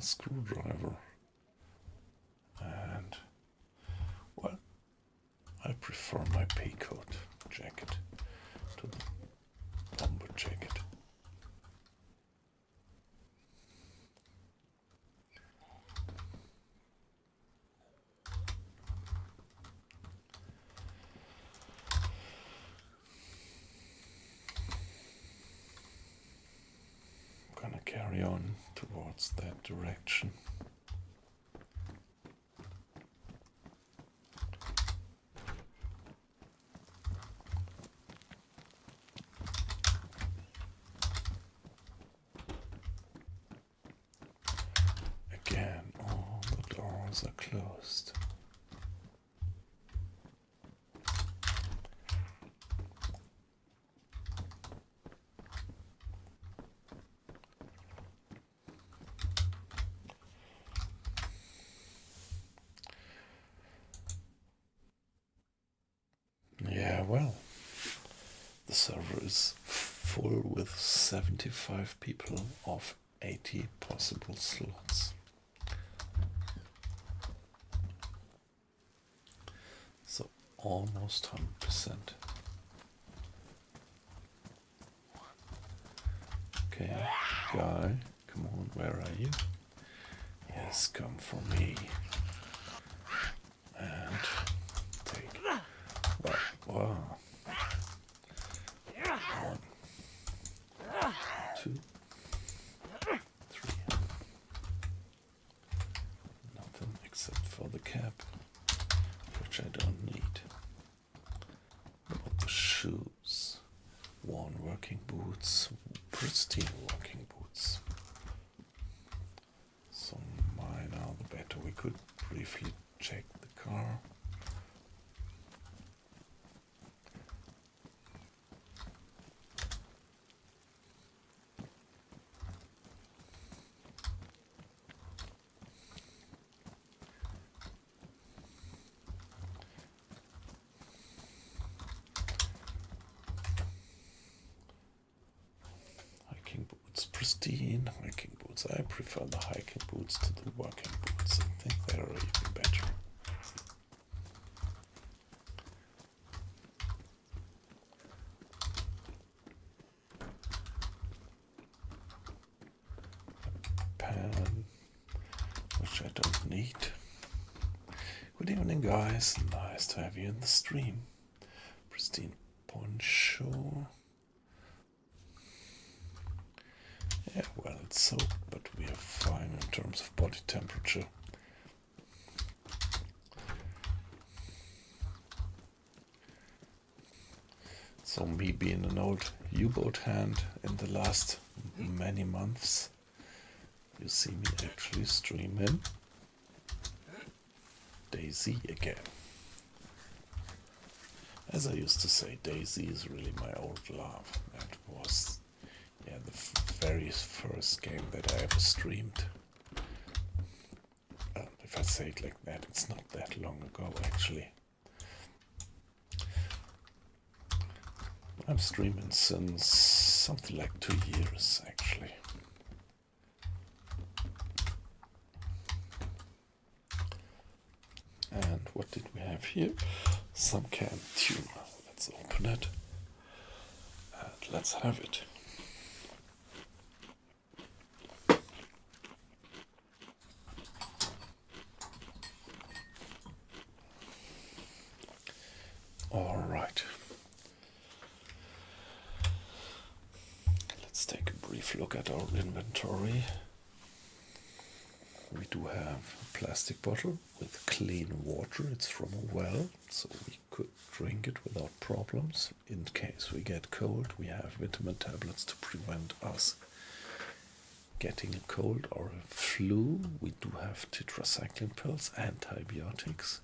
screwdriver. And, well, I prefer my pea-coat jacket to the bomber jacket. I'm gonna carry on towards that direction. Again, all the doors are closed. Yeah, well, the server is full with 75 people of 80 possible slots. So almost 100%. Okay, guy, come on, where are you? Yes, come for me. And take. Wow. 1, 2, 3. Nothing except for the cap, which I don't need. What about the shoes? Worn working boots, pristine working boots. So mine are the better. We could briefly check the car. Hiking boots, pristine hiking boots. I prefer the hiking boots to the working boots. I think they're even better. Pen, which I don't need. Good evening, guys. Nice to have you in the stream. Pristine poncho. Yeah, well, it's soaked, but we are fine in terms of body temperature. So me being an old U-boat hand in the last many months, you see me actually streaming DayZ again. As I used to say, DayZ is really my old love. That was, yeah, the very first game that I ever streamed. If I say it like that, it's not that long ago actually. I'm streaming since something like 2 years actually. And what did we have here? Some canned tuna. Let's open it and let's have it. All right. Let's take a brief look at our inventory. We do have a plastic bottle with clean water. It's from a well, so we could drink it without problems. In case we get cold, we have vitamin tablets to prevent us getting a cold or a flu. We do have tetracycline pills, antibiotics,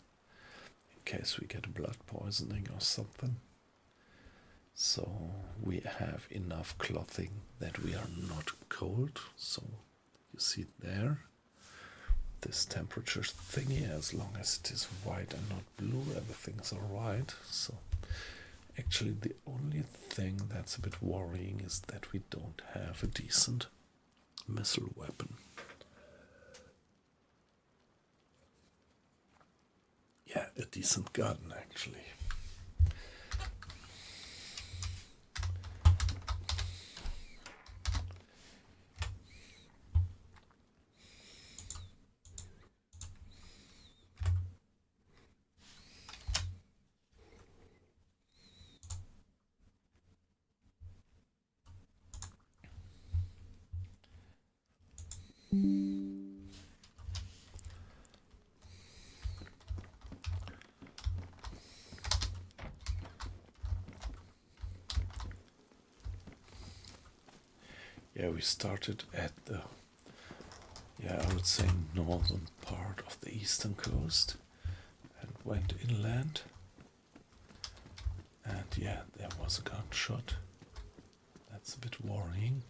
in case we get blood poisoning or something. So we have enough clothing that we are not cold. So you see it there. This temperature thingy, as long as it is white and not blue, everything's alright. So actually the only thing that's a bit worrying is that we don't have a decent missile weapon. a decent gun, actually. Yeah, we started at the, I would say northern part of the eastern coast and went inland. And yeah, there was a gunshot. That's a bit worrying,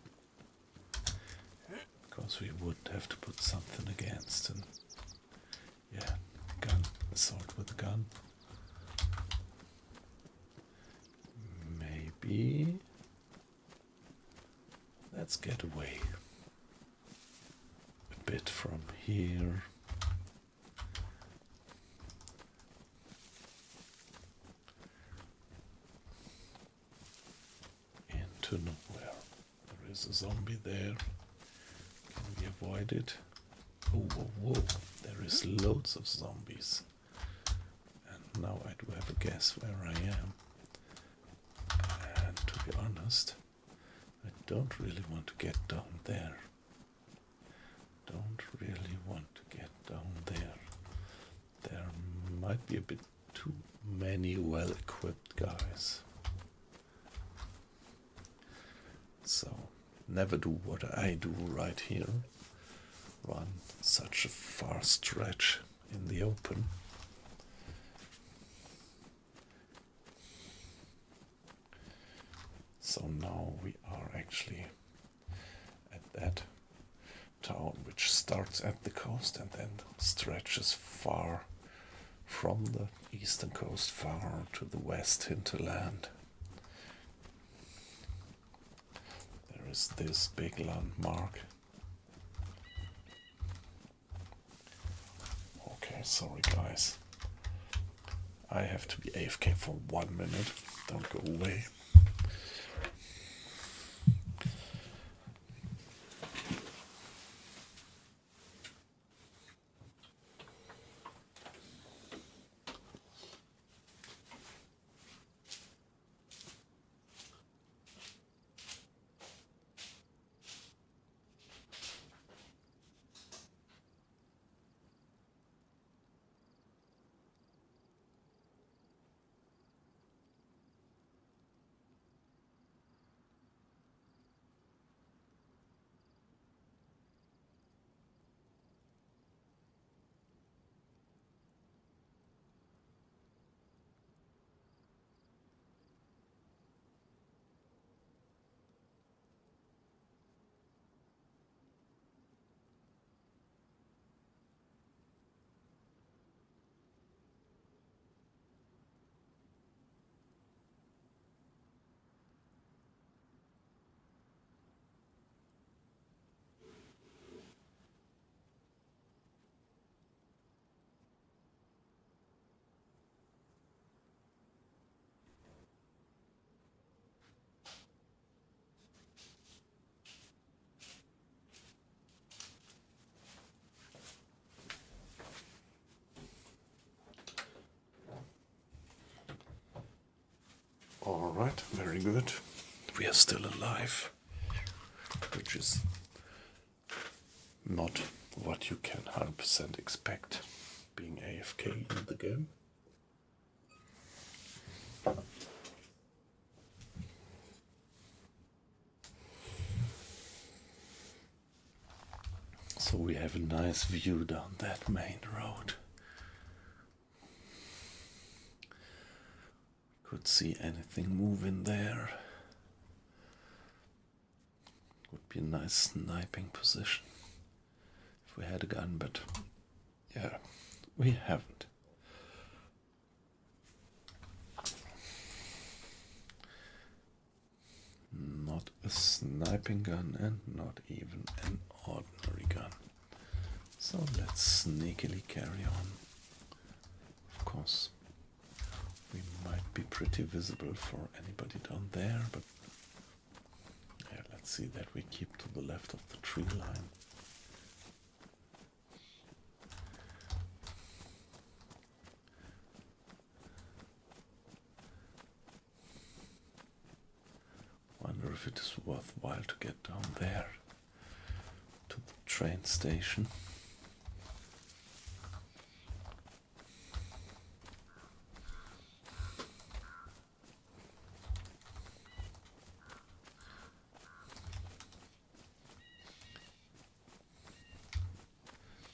because we would have to put something against, and yeah, gun, assault with a gun. Maybe let's get away a bit from here. Into nowhere. There is a zombie there. Can we avoid it? Oh, whoa, whoa. There is loads of zombies. And now I do have a guess where I am. And to be honest, I don't really want to get down there. Don't really want to get down there. There might be a bit too many well-equipped guys. So, never do what I do right here. Run such a far stretch in the open. So now we are actually at that town which starts at the coast and then stretches far from the eastern coast far to the west hinterland. There is this big landmark. Okay, sorry guys. I have to be AFK for 1 minute. Don't go away. Alright, very good. We are still alive, which is not what you can 100% expect being AFK in the game. So we have a nice view down that main road. Could see anything moving there. Would be a nice sniping position if we had a gun, but yeah, we haven't. Not a sniping gun and not even an ordinary gun. So let's sneakily carry on. Of course, we might be pretty visible for anybody down there, but yeah, let's see that we keep to the left of the tree line. Wonder if it is worthwhile to get down there to the train station.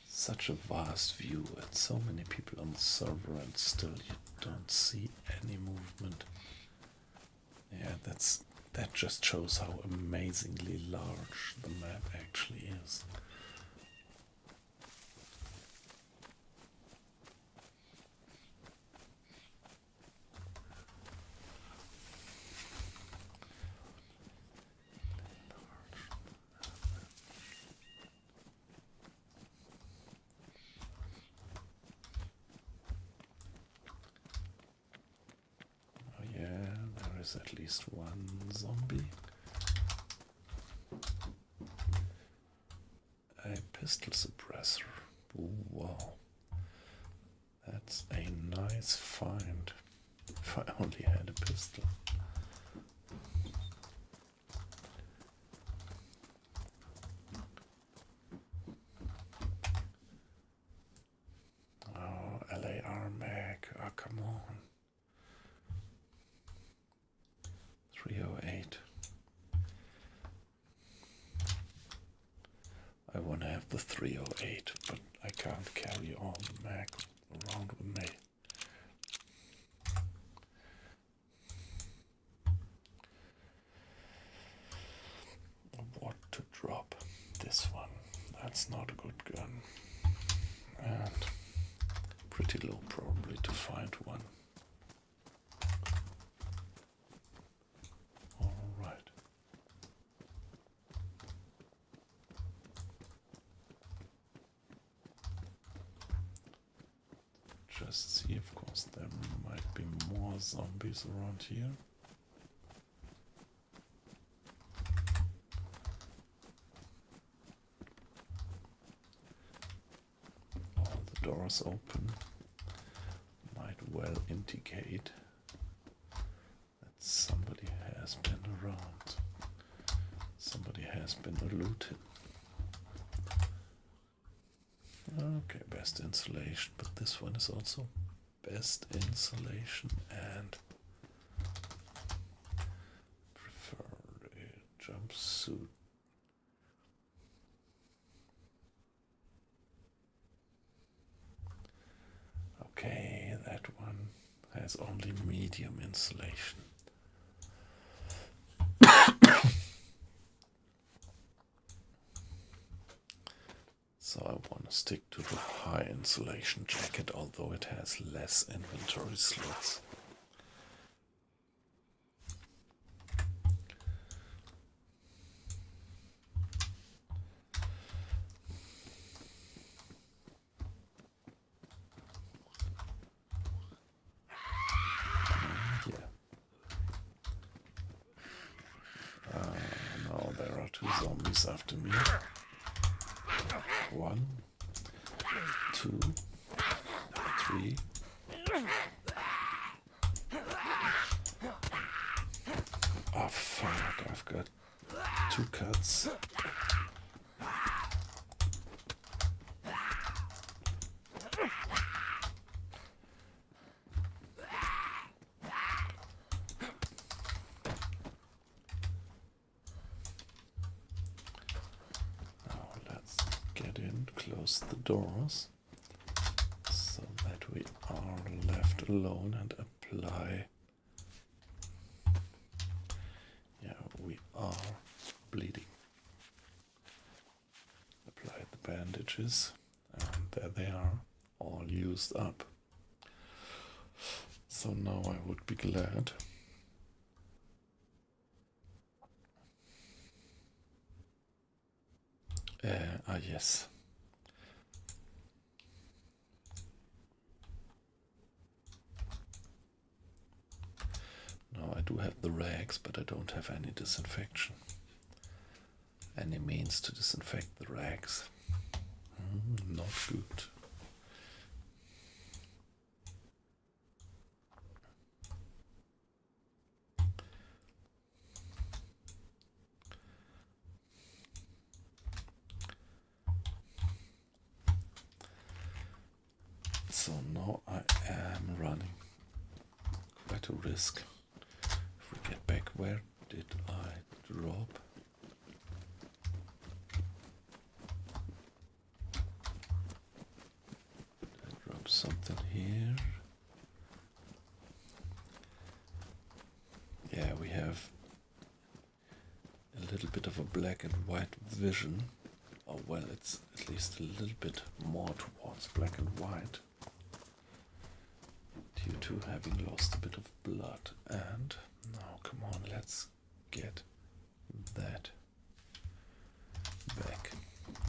Such a vast view and so many people on the server, and still you don't see any movement. Yeah, that just shows how amazingly large the map actually is. At least one zombie. A pistol suppressor. Ooh, wow. That's a nice find. If I only had a pistol. Oh, LAR mag. Oh, come on. 308. I want to have the 308, but I can't carry all the mag around with me. What to drop? This one. That's not a good gun. And pretty low probably to find one. Just see, of course, there might be more zombies around here. All the doors open might well indicate that somebody has been around. Somebody has been looted. Okay, best insulation, but this one is also best insulation and preferred jumpsuit. Okay, that one has only medium insulation. So I want to stick to the high insulation jacket, although it has less inventory slots. Yeah. Now there are two zombies after me. 1, 2, 3. Oh fuck, I've got 2 cuts. Close the doors so that we are left alone and apply. Yeah, we are bleeding. Apply the bandages, and there they are, all used up. So now I would be glad yes. do have the rags, but I don't have any disinfection. Any means to disinfect the rags. Not good. So now I am running quite a risk. If we get back, where did I drop? Did I drop something here? Yeah, we have a little bit of a black and white vision. Oh well, it's at least a little bit more towards black and white, due to having lost a bit of blood. And now, come on, let's get that back.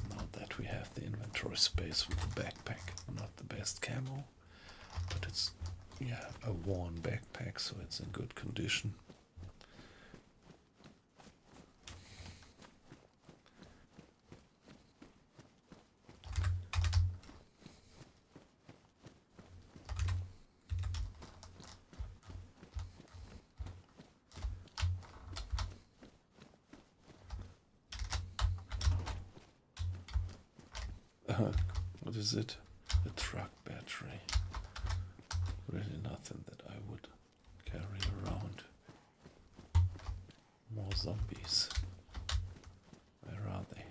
Now that we have the inventory space with the backpack, not the best camo, but it's, yeah, a worn backpack, so it's in good condition. What is it? A truck battery. Really nothing that I would carry around. More zombies. Where are they?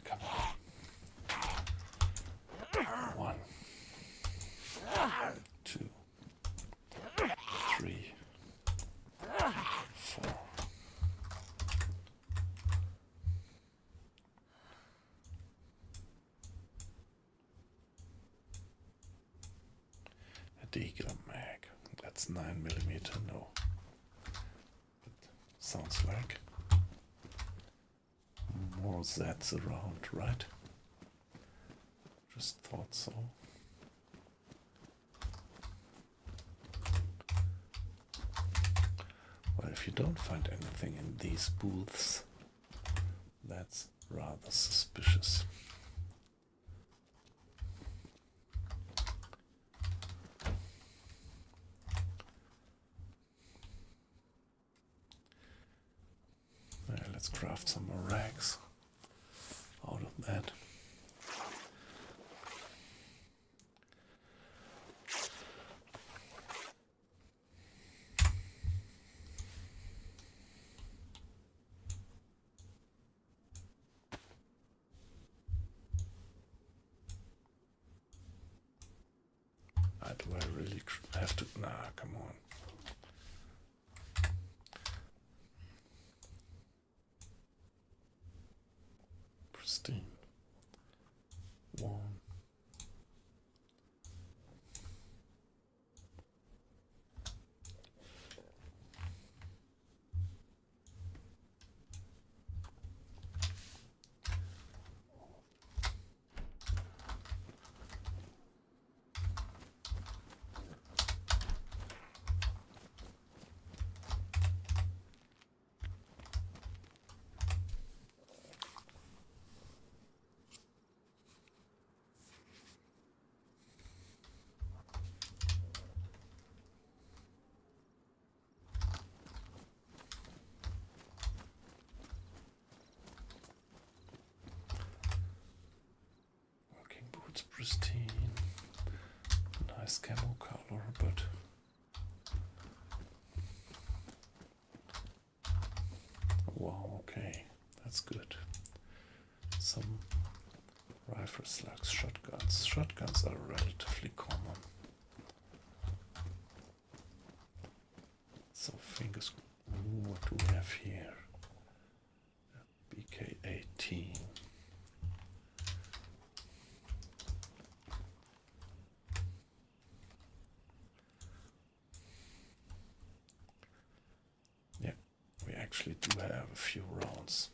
Come on. 1, 2, 3, 4. A DayZ mag. That's 9mm. No. But sounds like more Zs around, right? Just thought so. Well, if you don't find anything in these booths, that's rather suspicious. Let's craft some more rags out of that. Do I really have to? Nah, come on. Pristine. 1. It's pristine, nice camo color, but wow, okay, that's good. Some rifle slugs, shotguns. Shotguns are relatively common, so fingers. Ooh, what do we have here? BK-18. actually do have a few rounds.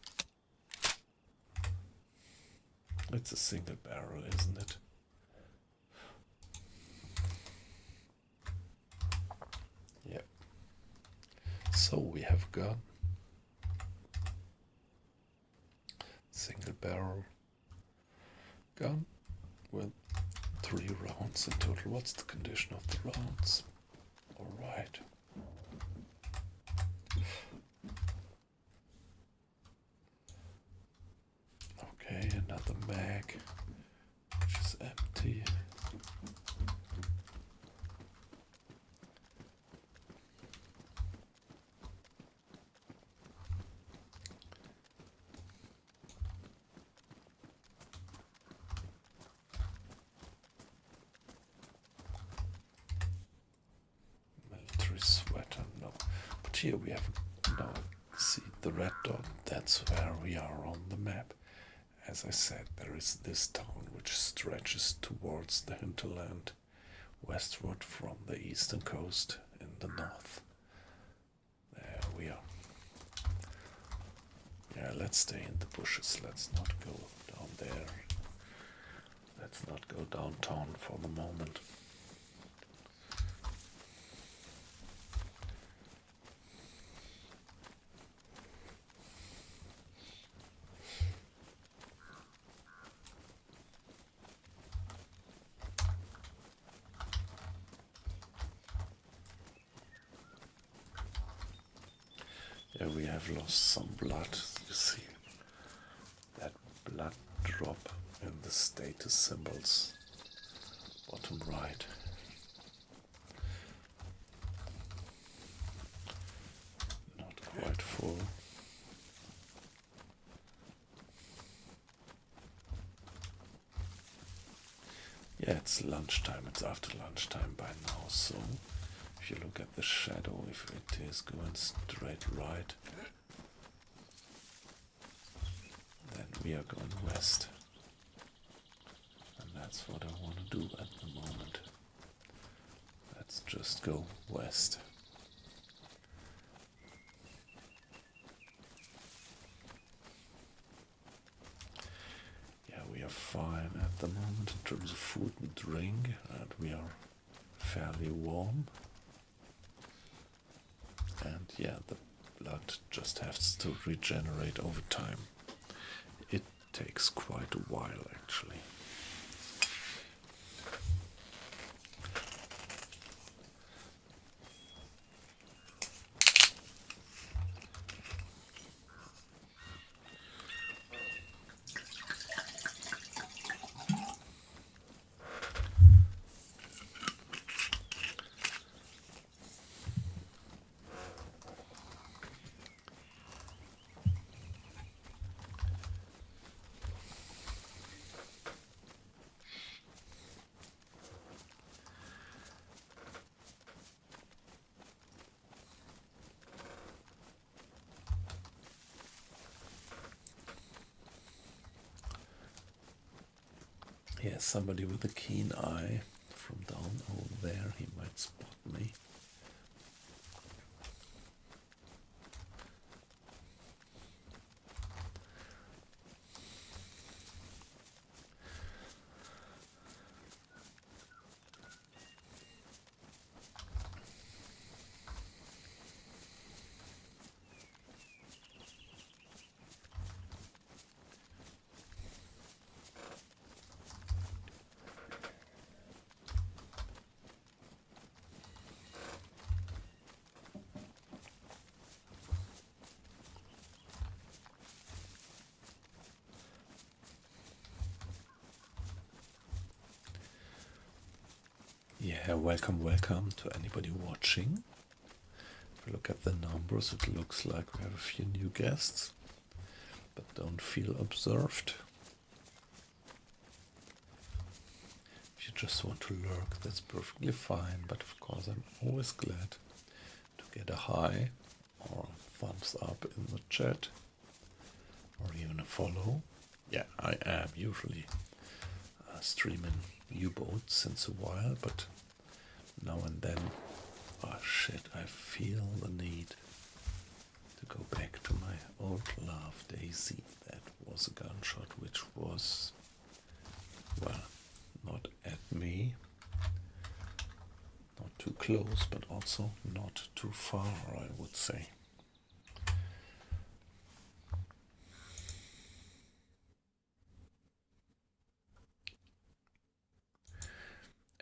It's a single barrel, isn't it? Yep. So we have got single barrel gun with 3 rounds in total. What's the condition of the rounds? All right. Okay, another mag, which is empty. Military sweater, no. But here we have, now see the red dot, that's where we are on the map. As I said, there is this town which stretches towards the hinterland, westward from the eastern coast in the north. There we are. Yeah, let's stay in the bushes. Let's not go down there. Let's not go downtown for the moment. Yeah, we have lost some blood. You see that blood drop in the status symbols, bottom right. Not quite full. Yeah, it's lunchtime. It's after lunchtime by now, so if you look at the shadow, if it is going straight right, then we are going west. And that's what I want to do at the moment. Let's just go west. Yeah, we are fine at the moment in terms of food and drink, and we are fairly warm. And yeah, the blood just has to regenerate over time. It takes quite a while, actually. Yeah, somebody with a keen eye from down over there, he might spot me. Yeah, welcome to anybody watching. If you look at the numbers, it looks like we have a few new guests, but don't feel observed. If you just want to lurk, that's perfectly fine, but of course I'm always glad to get a hi or a thumbs up in the chat, or even a follow. Yeah, I am usually streaming U-boats since a while, but now and then, oh shit, I feel the need to to go back to my old love, DayZ. That was a gunshot which was, well, not at me, not too close, but also not too far, I would say.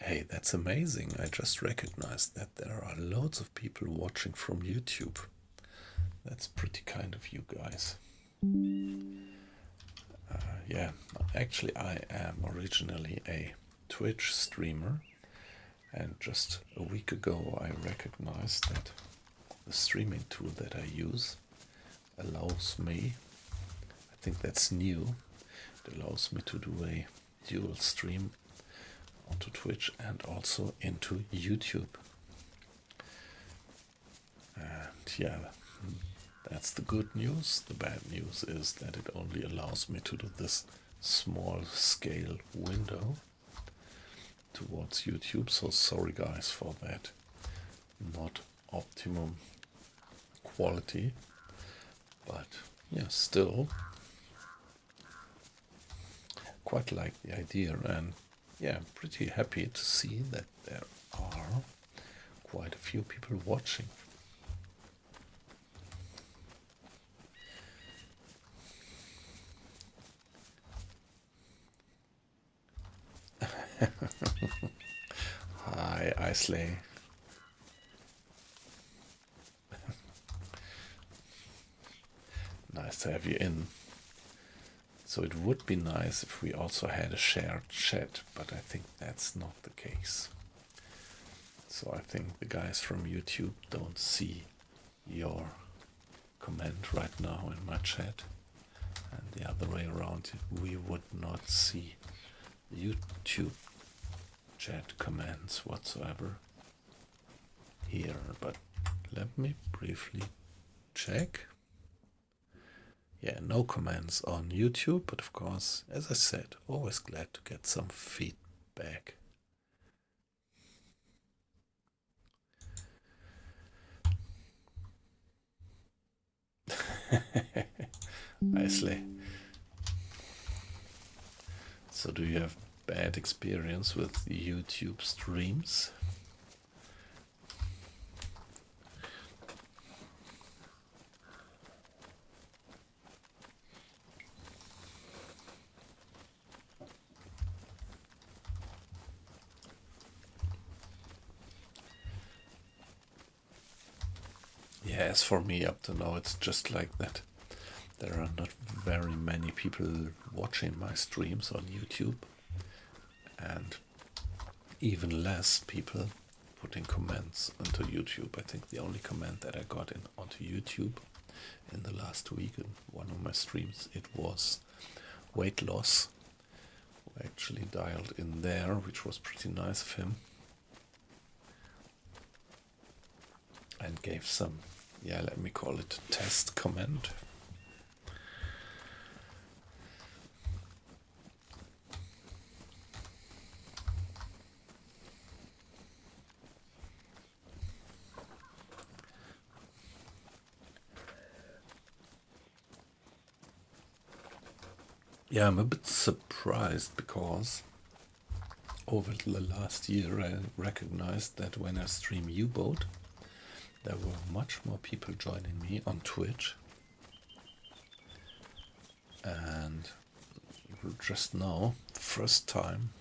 Hey, that's amazing. I just recognized that there are loads of people watching from YouTube. That's pretty kind of you guys. Yeah, actually I am originally a Twitch streamer, and just a week ago I recognized that the streaming tool that I use allows me, I think that's new, it allows me to do a dual stream onto Twitch and also into YouTube. And yeah, that's the good news. The bad news is that it only allows me to do this small scale window towards YouTube, so sorry guys for that not optimum quality, but yeah, still quite like the idea, and yeah, I'm pretty happy to see that there are quite a few people watching. Hi, Isley. Nice to have you in. So it would be nice if we also had a shared chat, but I think that's not the case. So I think the guys from YouTube don't see your comment right now in my chat, and the other way around, we would not see the YouTube chat comments whatsoever here, but let me briefly check. Yeah, no comments on YouTube, but of course, as I said, always glad to get some feedback. Nicely. So do you have bad experience with YouTube streams? Yeah, as for me, up to now, it's just like that. There are not very many people watching my streams on YouTube, and even less people putting comments onto YouTube. I think the only comment that I got onto YouTube in the last week in one of my streams, it was weight loss. I actually dialed in there, which was pretty nice of him, and gave some, yeah, let me call it a test comment. Yeah, I'm a bit surprised because over the last year I recognized that when I stream U-Boat, there were much more people joining me on Twitch. And just now, the first time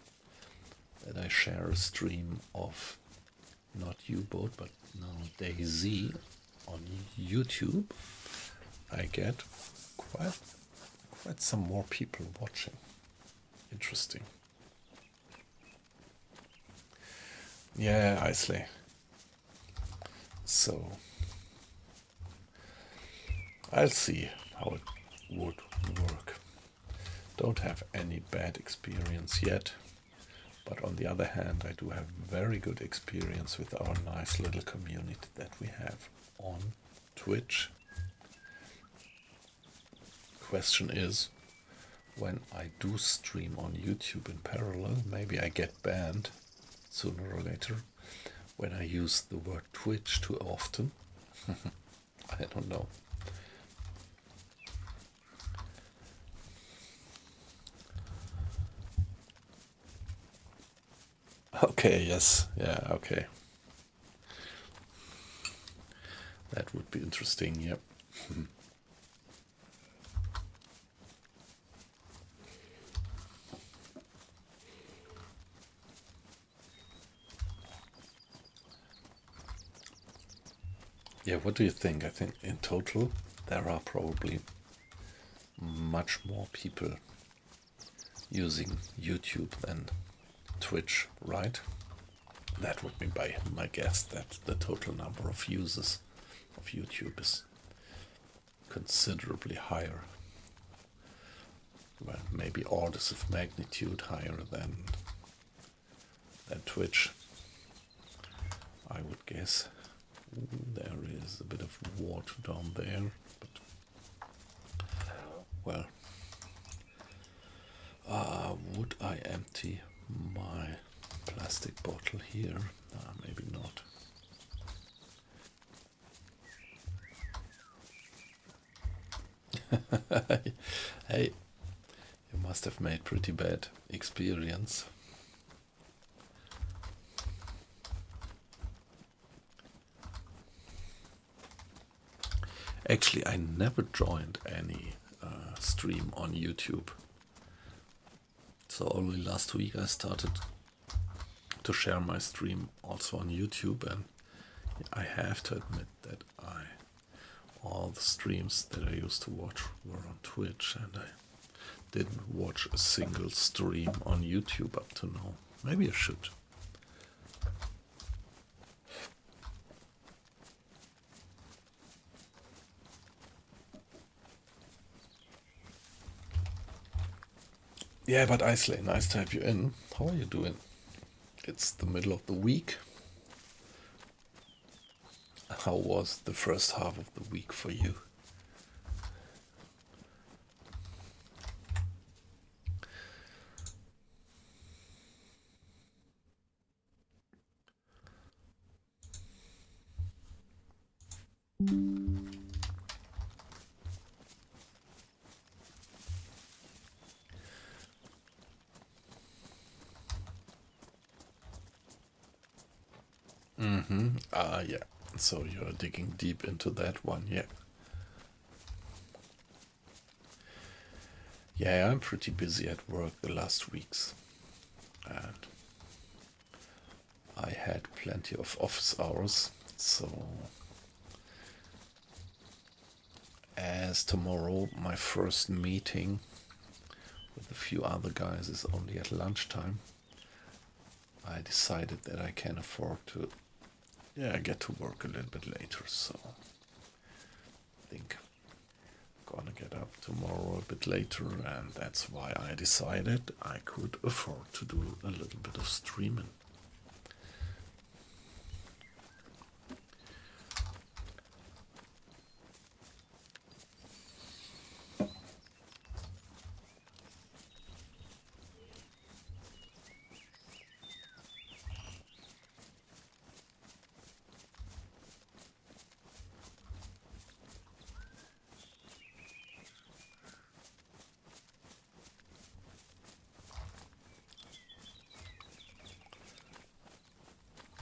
that I share a stream of not U-Boat, but now DayZ on YouTube, I get quite some more people watching. Interesting. Yeah, Isley. So I'll see how it would work. Don't have any bad experience yet, but on the other hand, I do have very good experience with our nice little community that we have on Twitch. Question is, when I do stream on YouTube in parallel, maybe I get banned sooner or later when I use the word Twitch too often. I don't know. Okay, yes, yeah, okay. That would be interesting, yep. Yeah, what do you think? I think in total there are probably much more people using YouTube than Twitch, right? That would be my guess that the total number of users of YouTube is considerably higher. Well, maybe orders of magnitude higher than Twitch, I would guess. There is a bit of water down there, but well, would I empty my plastic bottle here? Maybe not. Hey, you must have made pretty bad experience. Actually, I never joined any stream on YouTube. So only last week I started to share my stream also on YouTube, and I have to admit that all the streams that I used to watch were on Twitch, and I didn't watch a single stream on YouTube up to now. Maybe I should. Yeah, but Isley, nice to have you in. How are you doing? It's the middle of the week. How was the first half of the week for you? Mm-hmm. Yeah. So you're digging deep into that one, yeah. Yeah, I'm pretty busy at work the last weeks. And I had plenty of office hours, so as tomorrow my first meeting with a few other guys is only at lunchtime, I decided that I can afford to get to work a little bit later, so I think I'm gonna get up tomorrow a bit later, and that's why I decided I could afford to do a little bit of streaming.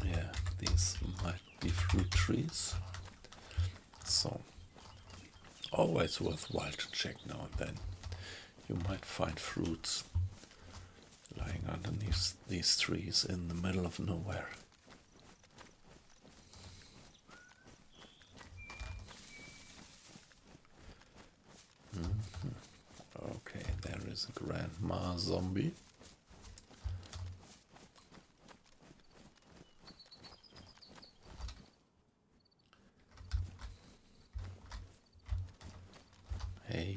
Yeah, these might be fruit trees, so always worthwhile to check now and then. You might find fruits lying underneath these trees in the middle of nowhere. Okay, there is a grandma zombie. Hey,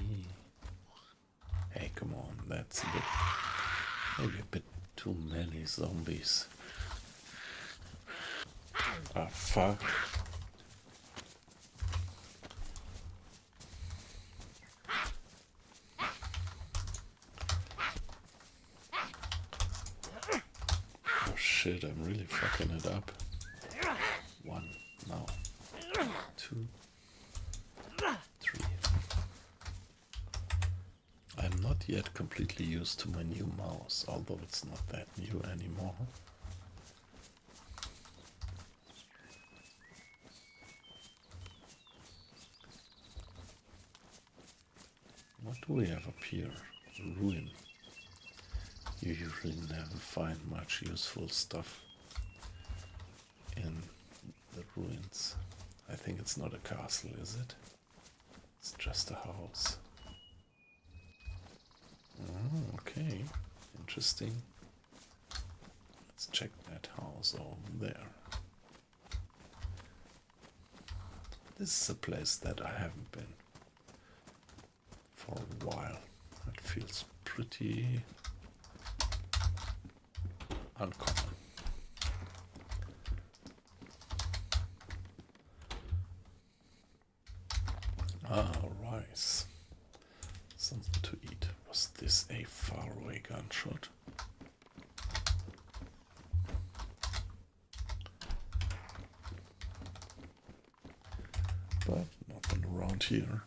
hey, come on, that's maybe a bit too many zombies. Ah, fuck. Oh shit, I'm really fucking it up. One, now. Two, three. I'm not yet completely used to my new mouse, although it's not that new anymore. do we have up here? Ruin. You usually never find much useful stuff in the ruins. I think it's not a castle, is it? It's just a house. Oh, okay. Interesting. Let's check that house over there. This is a place that I haven't been for a while. It feels pretty uncommon. Ah, rice. Something to eat. Was this a faraway gunshot? But nothing around here.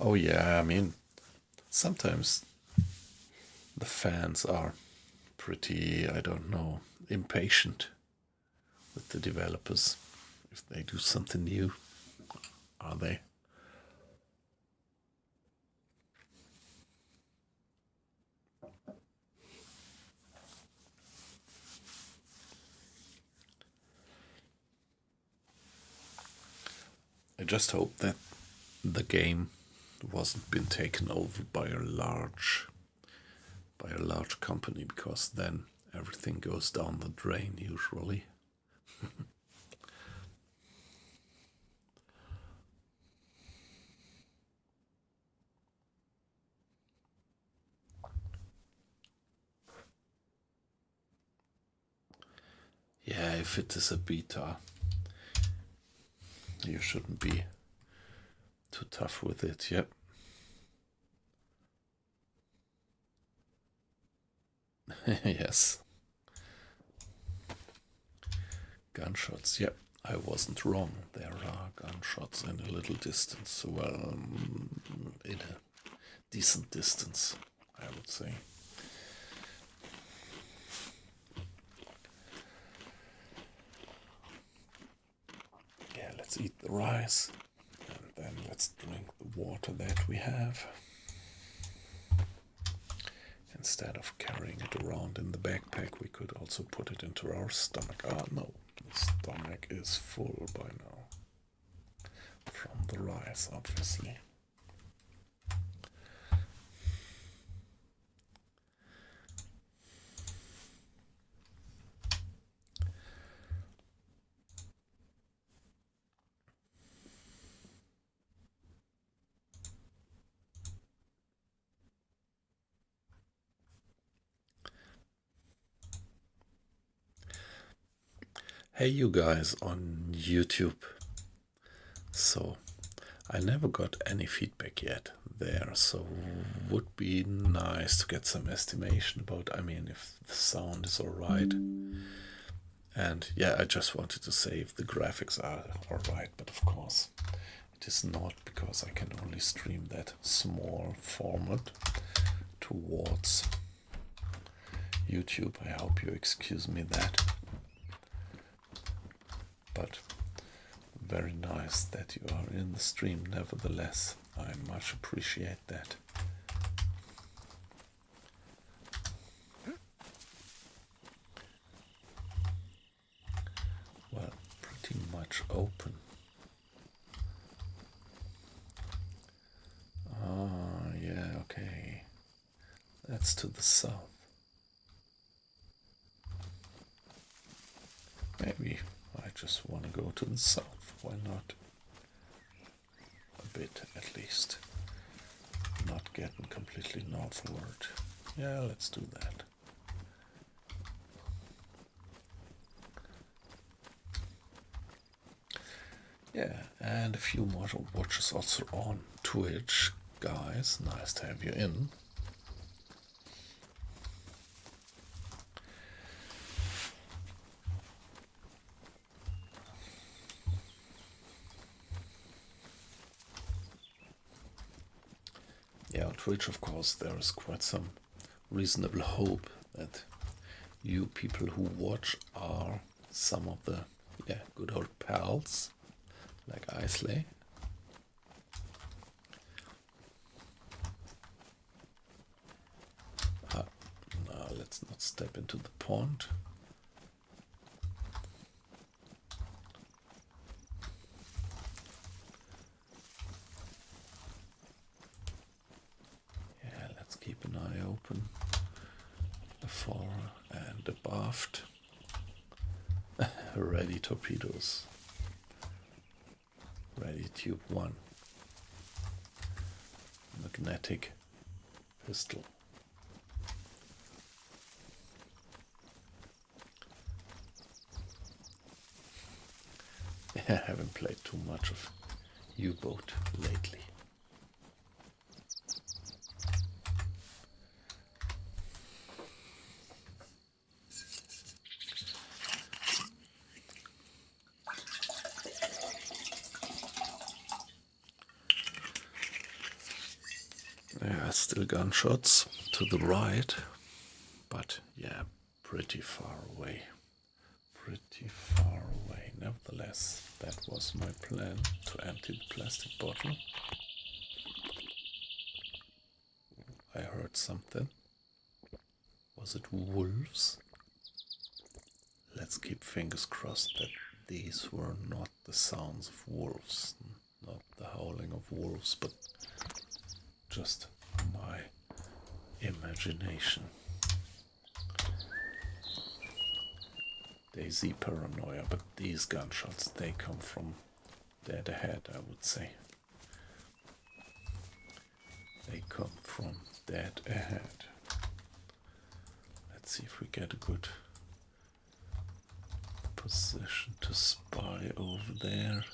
Oh yeah, I mean, sometimes the fans are pretty, I don't know, impatient with the developers if they do something new. Are they? I just hope that the game wasn't been taken over by a large company, because then everything goes down the drain usually. Yeah, if it is a beta, you shouldn't be too tough with it. Yep. Yes. Gunshots. Yep, I wasn't wrong. There are gunshots in a little distance. Well, in a decent distance, I would say. Yeah, let's eat the rice, and then let's drink the water that we have. Instead of carrying it around in the backpack, we could also put it into our stomach. Ah, no, the stomach is full by now. From the rice, obviously. Hey, you guys on YouTube. So, I never got any feedback yet there, so would be nice to get some estimation about, I mean, if the sound is alright. And yeah, I just wanted to say if the graphics are alright, but of course it is not, because I can only stream that small format towards YouTube. I hope you excuse me that. But very nice that you are in the stream nevertheless. I much appreciate that. Well, pretty much open. Ah, yeah, okay. That's to the south. Maybe I just want to go to the south. Why not? A bit, at least. Not getting completely northward. Yeah, let's do that. Yeah, and a few more watchers also on Twitch. Guys, nice to have you in. Yeah, on Twitch, of course, there is quite some reasonable hope that you people who watch are some of the good old pals like Isley. Now let's not step into the pond. Yeah, let's keep an eye open before and abaft. Ready torpedoes. Ready tube 1. Magnetic pistol. I haven't played too much of U-boat lately. Yeah, still gunshots to the right, but yeah, pretty far away. Pretty far away. Nevertheless, that was my plan, to empty the plastic bottle. I heard something. Was it wolves? Let's keep fingers crossed that these were not the sounds of wolves, not the howling of wolves, but just my imagination. DayZ paranoia, but these gunshots, they come from dead ahead, I would say. They come from dead ahead. Let's see if we get a good position to spy over there.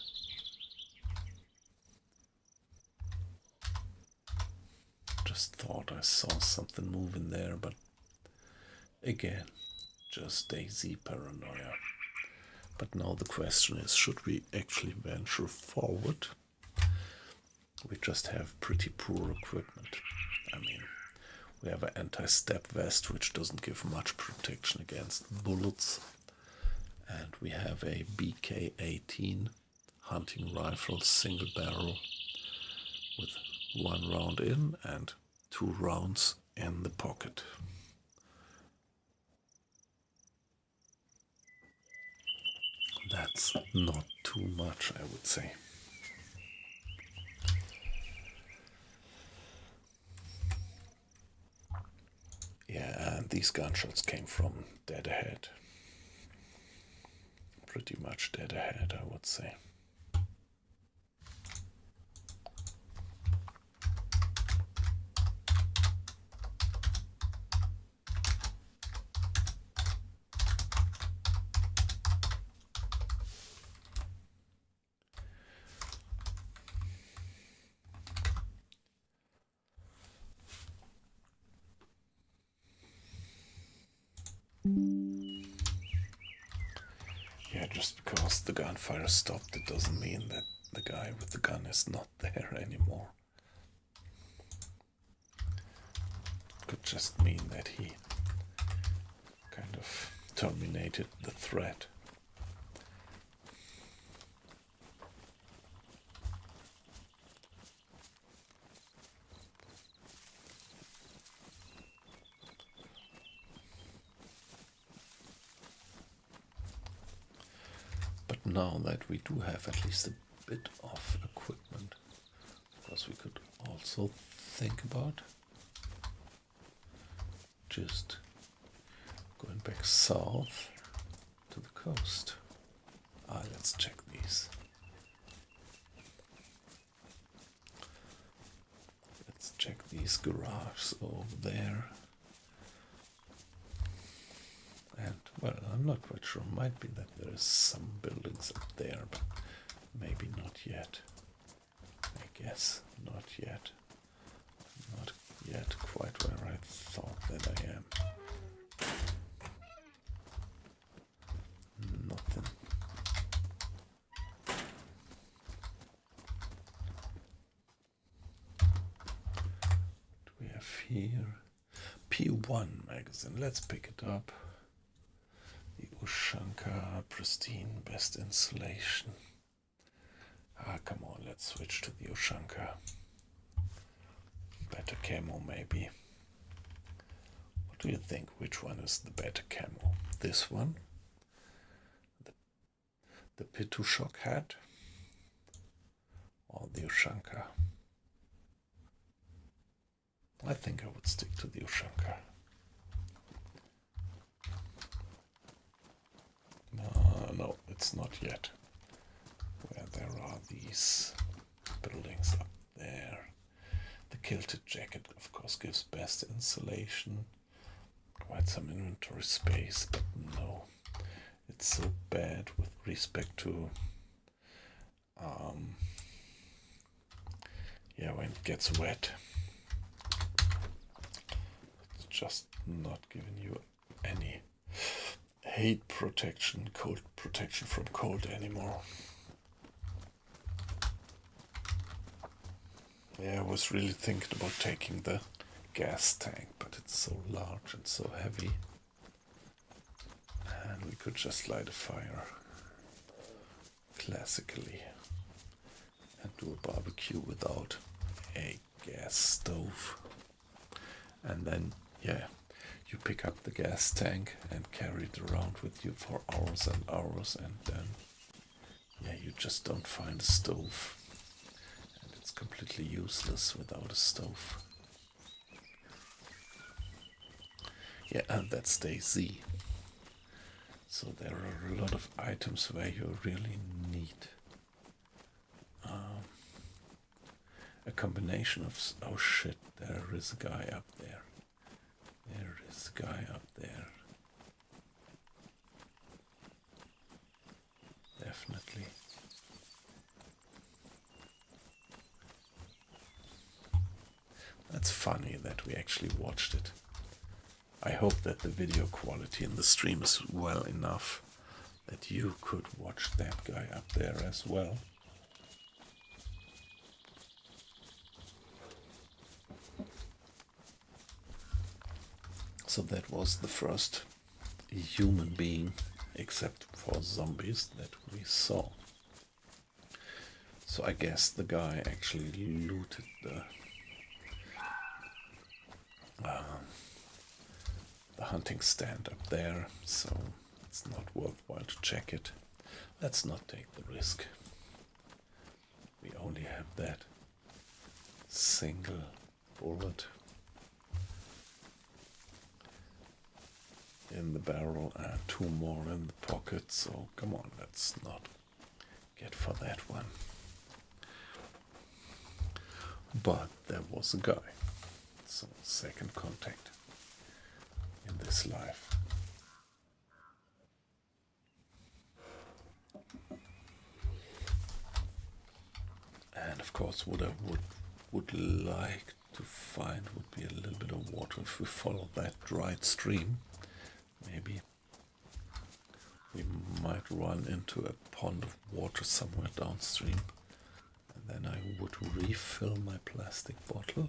Just thought I saw something moving there, but again, just DayZ paranoia. But now the question is, should we actually venture forward? We just have pretty poor equipment. I mean, we have an anti-step vest, which doesn't give much protection against bullets. And we have a BK-18 hunting rifle, single barrel, with 1 round in and 2 rounds in the pocket. That's not too much, I would say. Yeah, and these gunshots came from dead ahead. Pretty much dead ahead, I would say. Yeah, just because the gunfire stopped, it doesn't mean that the guy with the gun is not there anymore. It could just mean that he kind of terminated the threat. But now that we do have at least a bit of equipment, because we could also think about just going back south to the coast. Let's check these. Let's check these garages over there. And, well, I'm not quite sure. Might be that there is some buildings up there, but maybe not yet. I guess not yet. Not yet quite where I thought that I am. Nothing. What do we have here? P1 magazine. Let's pick it up. The Ushanka, pristine, best insulation. Come on, let's switch to the Ushanka. Better camo, maybe. What do you think? Which one is the better camo? This one? The Pitushok hat? Or the Ushanka? I think I would stick to the Ushanka. No, it's not yet. Where there are these buildings up there. The kilted jacket, of course, gives best insulation. Quite some inventory space, but no. It's so bad with respect to when it gets wet. It's just not giving you any heat protection, cold protection from cold anymore. Yeah, I was really thinking about taking the gas tank, but it's so large and so heavy. And we could just light a fire classically and do a barbecue without a gas stove. And then, yeah, you pick up the gas tank and carry it around with you for hours and hours, and then, yeah, you just don't find a stove. And it's completely useless without a stove. Yeah, and that's DayZ. So there are a lot of items where you really need a combination of, oh shit, there is a guy up there. There is a guy up there. Definitely. That's funny that we actually watched it. I hope that the video quality in the stream is well enough that you could watch that guy up there as well. So that was the first human being, except for zombies, that we saw. So I guess the guy actually looted the hunting stand up there, so it's not worthwhile to check it. Let's not take the risk. We only have that single bullet in the barrel and 2 more in the pocket, so come on, let's not get for that one. But there was a guy, so second contact in this life. And of course what I would like to find would be a little bit of water. If we follow that dried stream, maybe we might run into a pond of water somewhere downstream, and then I would refill my plastic bottle.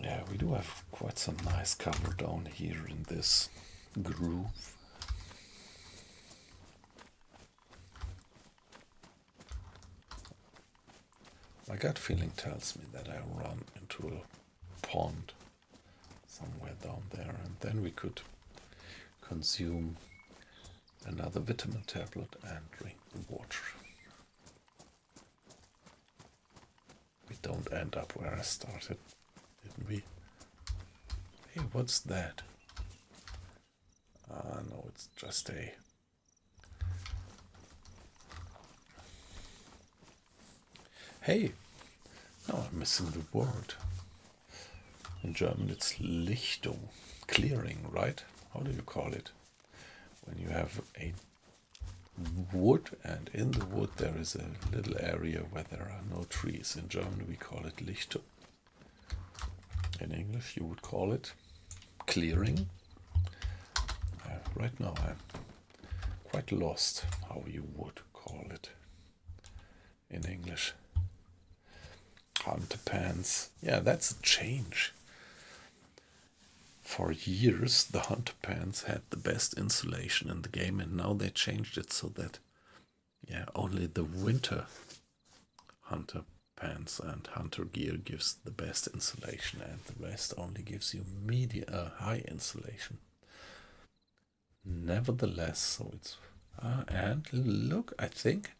Yeah, we do have quite some nice cover down here in this groove. My gut feeling tells me that I run into a pond somewhere down there, and then we could consume another vitamin tablet and drink the water. We don't end up where I started, didn't we? Hey, what's that? No, it's just a... Hey! No, I'm missing the word. In German it's Lichtung. Clearing, right? How do you call it? When you have a wood, and in the wood there is a little area where there are no trees. In German we call it Lichtung. In English you would call it clearing. Right now I'm quite lost how you would call it in English. hunter pants. Yeah, that's a change. For years, the hunter pants had the best insulation in the game, and now they changed it so that, yeah, only the winter hunter pants and hunter gear gives the best insulation, and the rest only gives you high insulation. Nevertheless, so it's and look, I think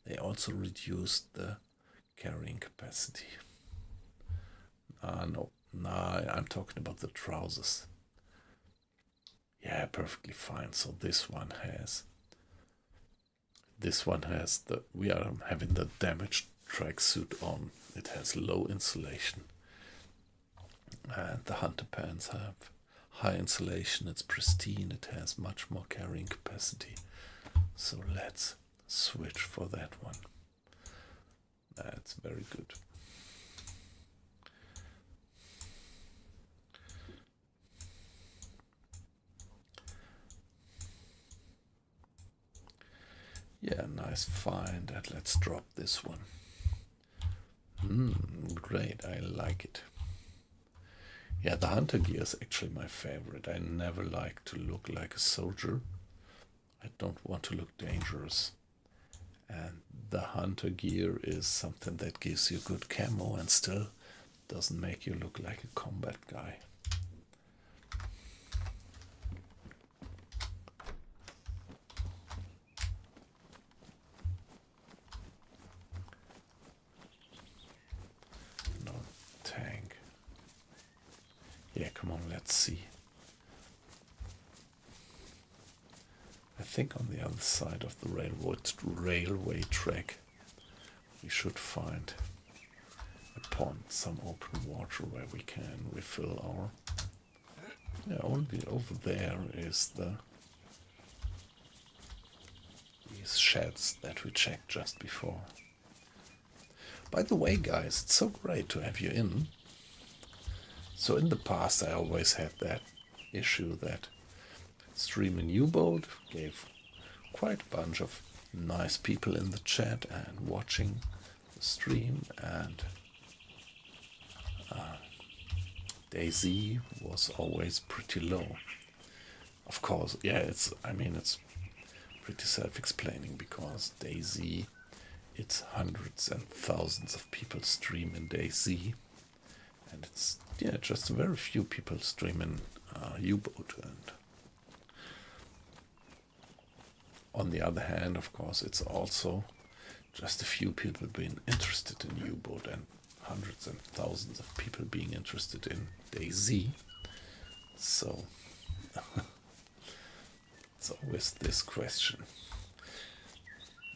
they also reduced the carrying capacity. No, I'm talking about the trousers. Yeah, perfectly fine. So this one has the, we are having the damaged tracksuit on. It has low insulation. And the hunter pants have high insulation. It's pristine. It has much more carrying capacity. So let's switch for that one. That's very good. Yeah, nice find. And let's drop this one. Great, I like it. Yeah, the hunter gear is actually my favorite. I never like to look like a soldier. I don't want to look dangerous. And the hunter gear is something that gives you good camo and still doesn't make you look like a combat guy. No tank. Yeah, come on, let's see. I think on the other side of the railway track we should find a pond, some open water where we can refill our... Yeah, only over there is these sheds that we checked just before. By the way, guys, it's so great to have you in. So in the past I always had that issue that streaming U-Boat gave quite a bunch of nice people in the chat and watching the stream, and DayZ was always pretty low. Of course, yeah, it's pretty self-explaining because DayZ, it's hundreds and thousands of people stream in DayZ, and it's just very few people stream in U-Boat. And on the other hand, of course, it's also just a few people being interested in U-Boat and hundreds and thousands of people being interested in DayZ. So it's always this question.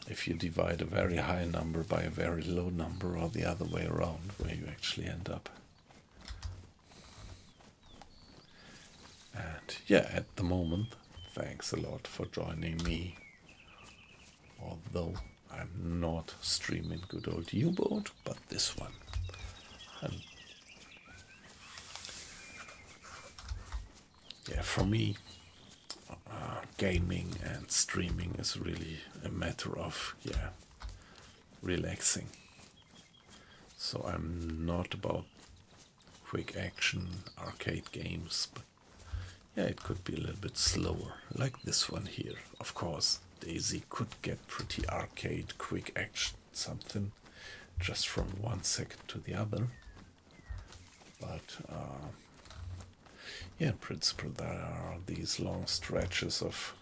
If you divide a very high number by a very low number, or the other way around, where you actually end up. And yeah, at the moment, thanks a lot for joining me. Although I'm not streaming good old U-Boat, but this one. And yeah, for me, gaming and streaming is really a matter of, relaxing. So I'm not about quick action arcade games, but yeah, it could be a little bit slower, like this one here. Of course, DayZ could get pretty arcade, quick action, something just from 1 second to the other. But in principle, there are these long stretches of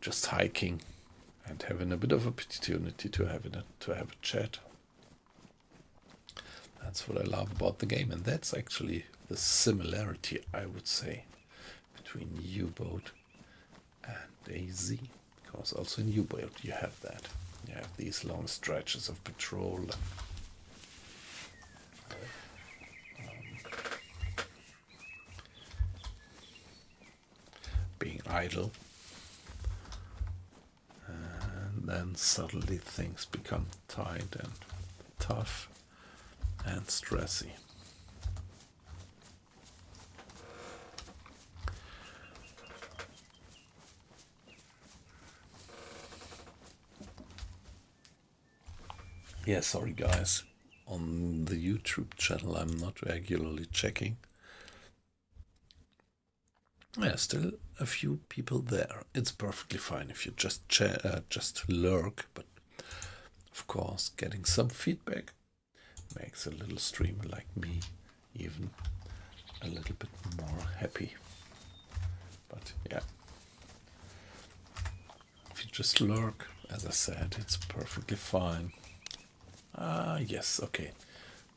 just hiking and having a bit of opportunity to have a chat. That's what I love about the game, and that's actually the similarity, I would say, between U-Boat and DayZ, because also in U-Boat you have that. You have these long stretches of patrol and being idle, and then suddenly things become tight and tough and stressy. Yeah, sorry guys, on the YouTube channel I'm not regularly checking. Yeah, still a few people there. It's perfectly fine if you just lurk, but of course getting some feedback makes a little streamer like me even a little bit more happy. But yeah, if you just lurk, as I said, it's perfectly fine. Yes, okay.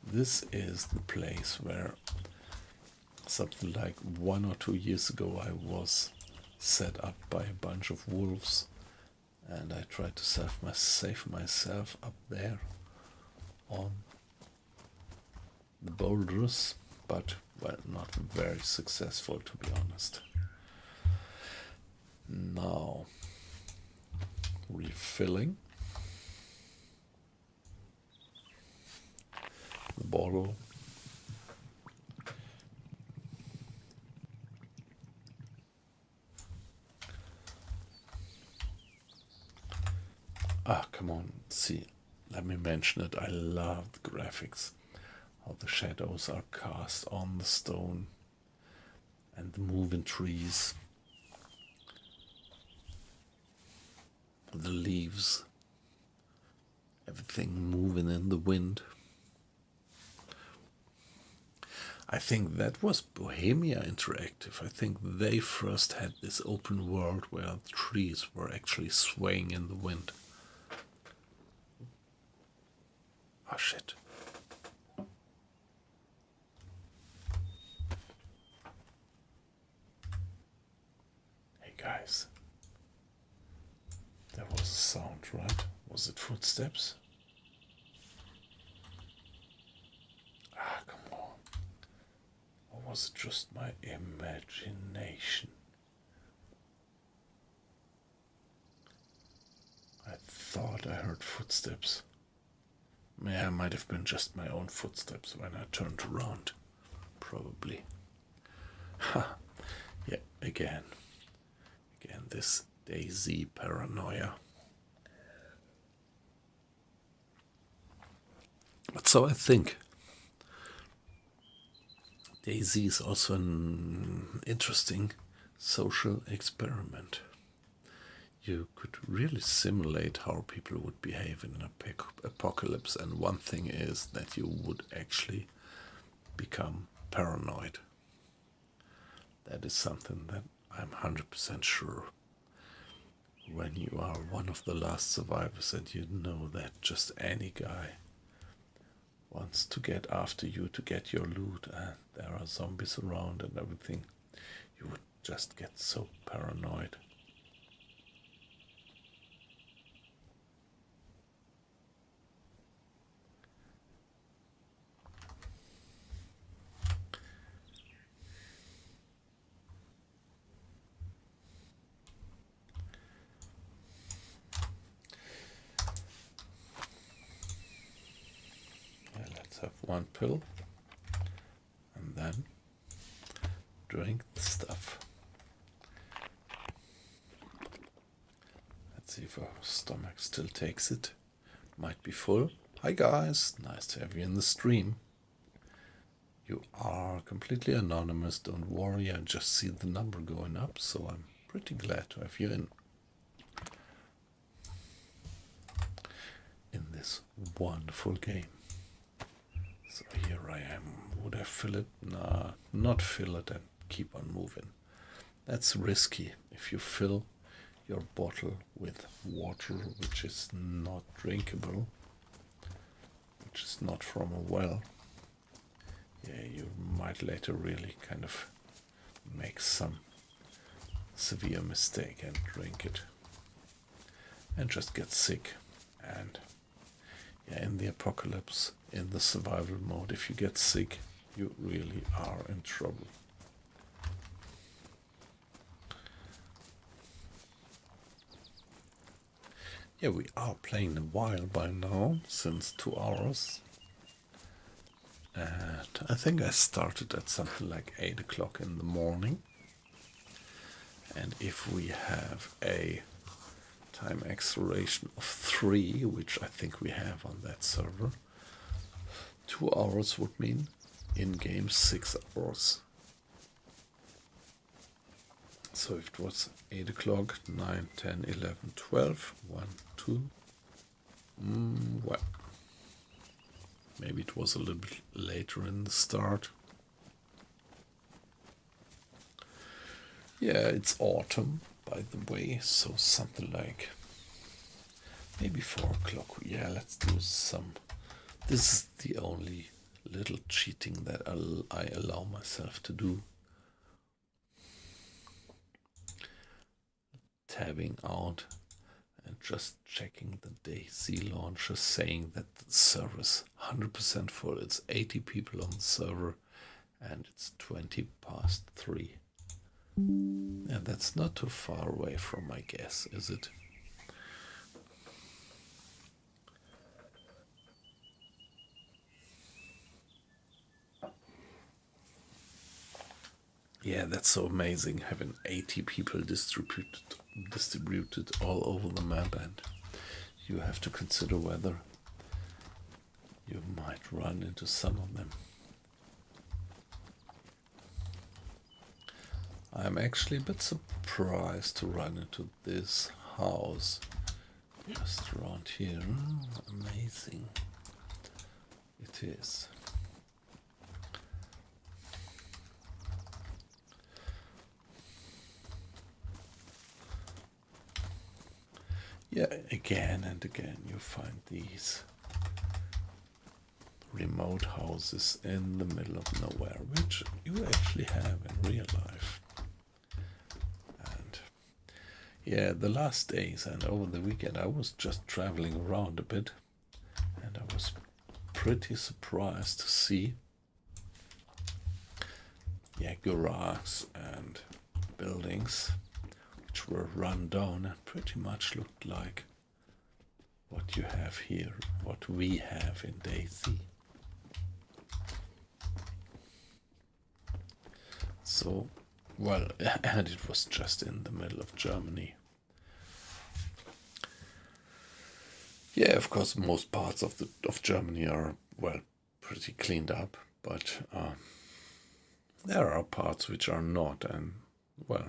This is the place where something like 1 or 2 years ago I was set up by a bunch of wolves, and I tried to save myself up there on the boulders, but well, not very successful, to be honest. Now, refilling the bottle. Come on, see, let me mention it. I love the graphics, how the shadows are cast on the stone and the moving trees, the leaves, everything moving in the wind. I think that was Bohemia Interactive. I think they first had this open world where the trees were actually swaying in the wind. Oh shit. Hey guys. There was a sound, right? Was it footsteps? Come on. Or was it just my imagination? I thought I heard footsteps. Yeah, it might have been just my own footsteps when I turned around. Probably. Ha! Yeah, again, this DayZ paranoia. But so I think DayZ is also an interesting social experiment. You could really simulate how people would behave in an apocalypse, and one thing is that you would actually become paranoid. That is something that I'm 100% sure. When you are one of the last survivors and you know that just any guy wants to get after you to get your loot and there are zombies around and everything, you would just get so paranoid. Have one pill and then drink the stuff. Let's see if our stomach still takes it. Might be full. Hi guys, nice to have you in the stream. You are completely anonymous, don't worry, I just see the number going up, so I'm pretty glad to have you in this wonderful game. So here I am. Would I fill it? Nah, not fill it and keep on moving. That's risky. If you fill your bottle with water which is not drinkable, which is not from a well, yeah, you might later really kind of make some severe mistake and drink it and just get sick. And yeah, in the apocalypse, in the survival mode, if you get sick, you really are in trouble. Yeah, we are playing a while by now, since 2 hours. And I think I started at something like 8 o'clock in the morning. And if we have a time acceleration of 3, which I think we have on that server, 2 hours would mean in-game 6 hours. So if it was 8 o'clock, 9, 10, 11, 12, 1, 2, well, maybe it was a little bit later in the start. Yeah, it's autumn, by the way, so something like maybe 4 o'clock. Yeah, let's do some. This is the only little cheating that I allow myself to do. Tabbing out and just checking the DayZ launcher, saying that the server is 100% full. It's 80 people on the server and it's 20 past 3. Yeah, that's not too far away from my guess, is it? Yeah, that's so amazing, having 80 people distributed all over the map, and you have to consider whether you might run into some of them. I'm actually a bit surprised to run into this house just around here. Amazing. It is. Yeah, again and again you find these remote houses in the middle of nowhere, which you actually have in real life. And yeah, the last days and over the weekend I was just traveling around a bit, and I was pretty surprised to see garages and buildings which were run down and pretty much looked like what you have here, what we have in DayZ. So, well, and it was just in the middle of Germany. Yeah, of course, most parts of Germany are, well, pretty cleaned up, but there are parts which are not, and, well,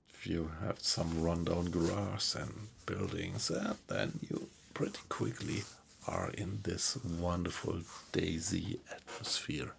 if you have some rundown garage and buildings, then you pretty quickly are in this wonderful DayZ atmosphere.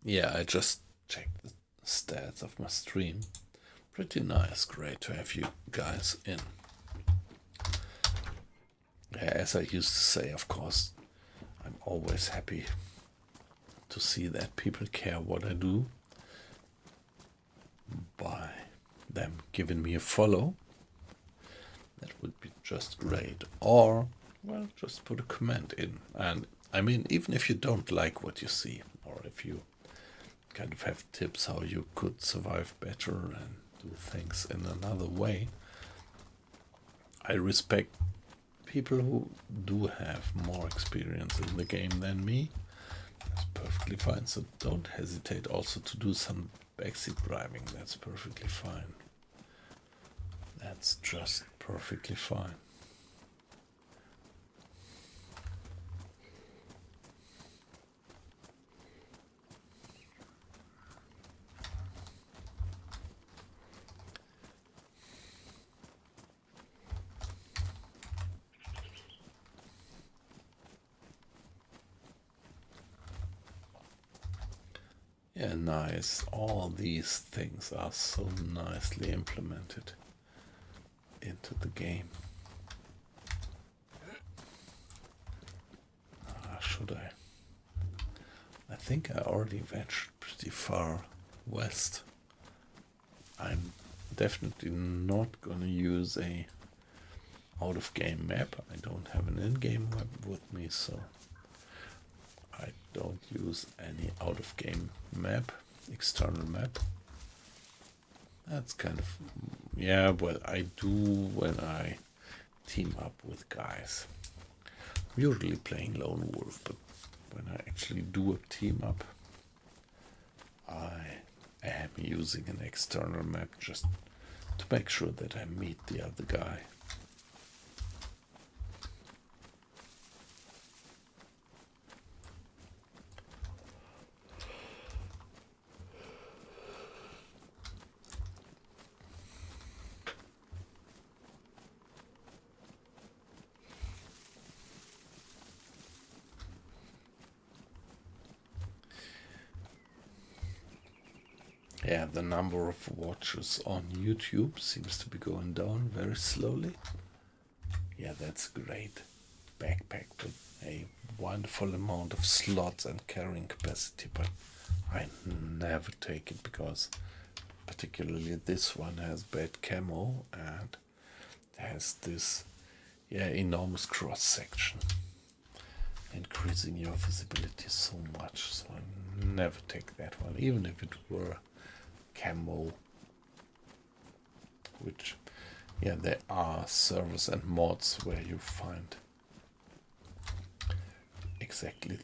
Yeah, I just checked the stats of my stream. Pretty nice, great to have you guys in. Yeah, as I used to say, of course, I'm always happy to see that people care what I do by them giving me a follow. That would be just great. Or, well, just put a comment in. And I mean, even if you don't like what you see, or if you kind of have tips how you could survive better and do things in another way, I respect people who do have more experience in the game than me. That's perfectly fine, so don't hesitate also to do some backseat driving. That's perfectly fine. That's just perfectly fine. Yeah, nice. All these things are so nicely implemented into the game. Should I? I think I already ventured pretty far west. I'm definitely not gonna use a out-of-game map. I don't have an in-game map with me, so I don't use any out-of-game map, external map. That's kind of, yeah, well, I do when I team up with guys. I'm usually playing Lone Wolf, but when I actually do a team up, I am using an external map just to make sure that I meet the other guy. Yeah, the number of watchers on YouTube seems to be going down very slowly. Yeah, that's great. Backpack with a wonderful amount of slots and carrying capacity, but I never take it because particularly this one has bad camo and has this enormous cross section, increasing your visibility so much, so I never take that one, even if it were camo, which there are servers and mods where you find exactly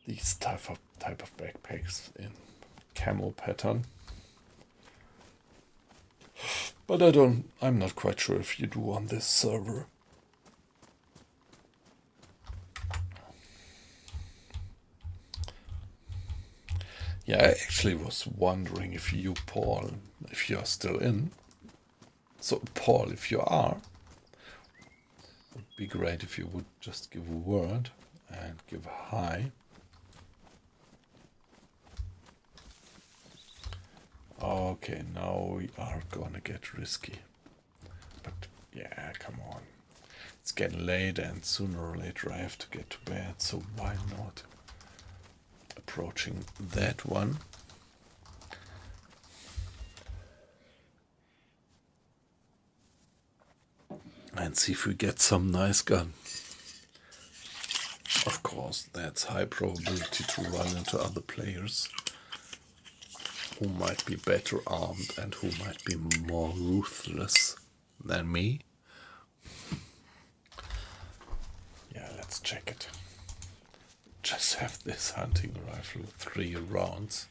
these type of backpacks in camo pattern. But I'm not quite sure if you do on this server. Yeah, I actually was wondering if you, Paul, if you're still in. So, Paul, if you are, it would be great if you would just give a word and give a hi. Okay, now we are gonna get risky. But yeah, come on. It's getting late and sooner or later I have to get to bed, so why not? Approaching that one. And see if we get some nice gun. Of course, that's high probability to run into other players who might be better armed and who might be more ruthless than me. Yeah, let's check it. Just have this hunting rifle, 3 rounds.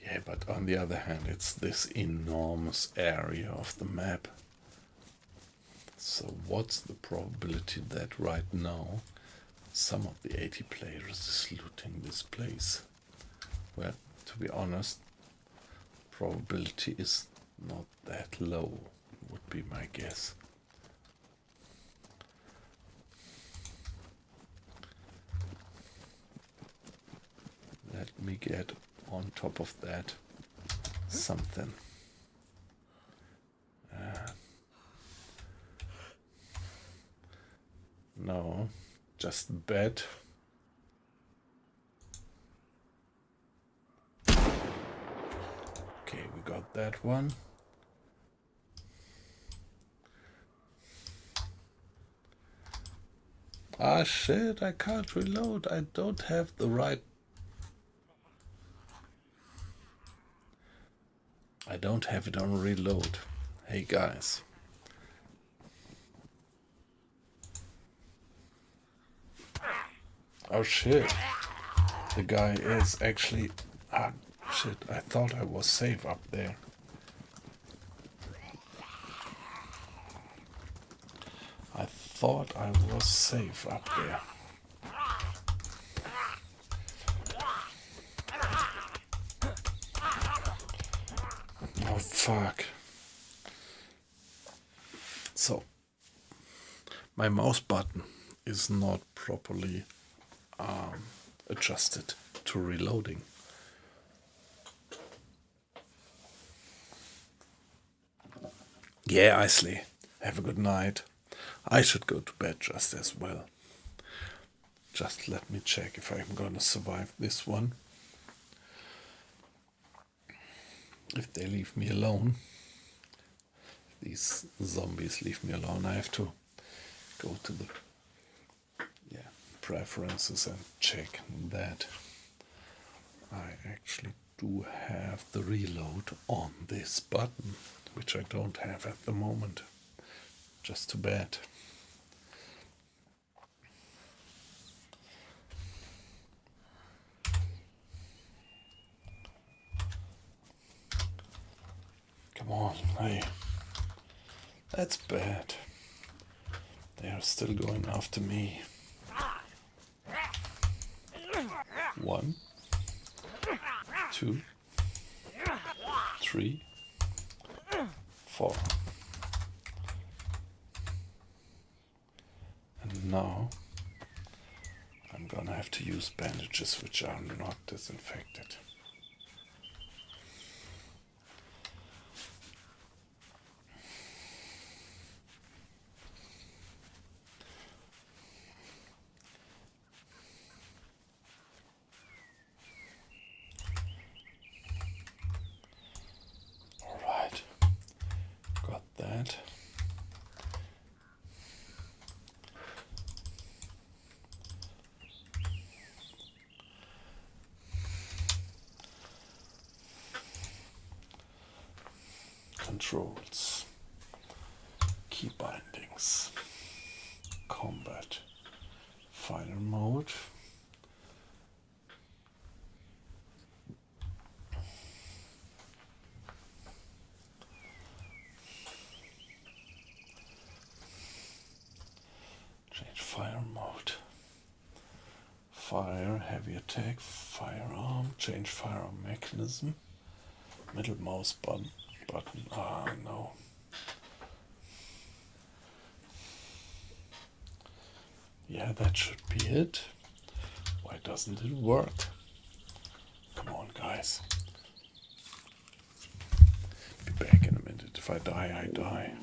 Yeah, but on the other hand, it's this enormous area of the map. So what's the probability that right now some of the 80 players is looting this place? Well, to be honest, probability is not that low, would be my guess. Let me get on top of that something. No, just bet. Okay, we got that one. Ah shit, I can't reload. I don't have the right... I don't have it on reload. Hey guys. Oh shit. The guy is actually... Ah shit, I thought I was safe up there. I thought I was safe up there. Oh fuck. So, my mouse button is not properly adjusted to reloading. Yeah, Isley, have a good night. I should go to bed just as well. Just let me check if I'm gonna survive this one. If they leave me alone, if these zombies leave me alone, I have to go to the preferences and check that I actually do have the reload on this button, which I don't have at the moment. Just too bad. Come on, hey. That's bad. They are still going after me. 1, 2, 3, 4. And now I'm gonna have to use bandages which are not disinfected. Alright, got that. Controls, key bindings, combat, fire mode, change fire mode, fire, heavy attack, firearm, change firearm mechanism, middle mouse button, no. Yeah, that should be it. Why doesn't it work? Come on, guys. Be back in a minute. If I die, I die.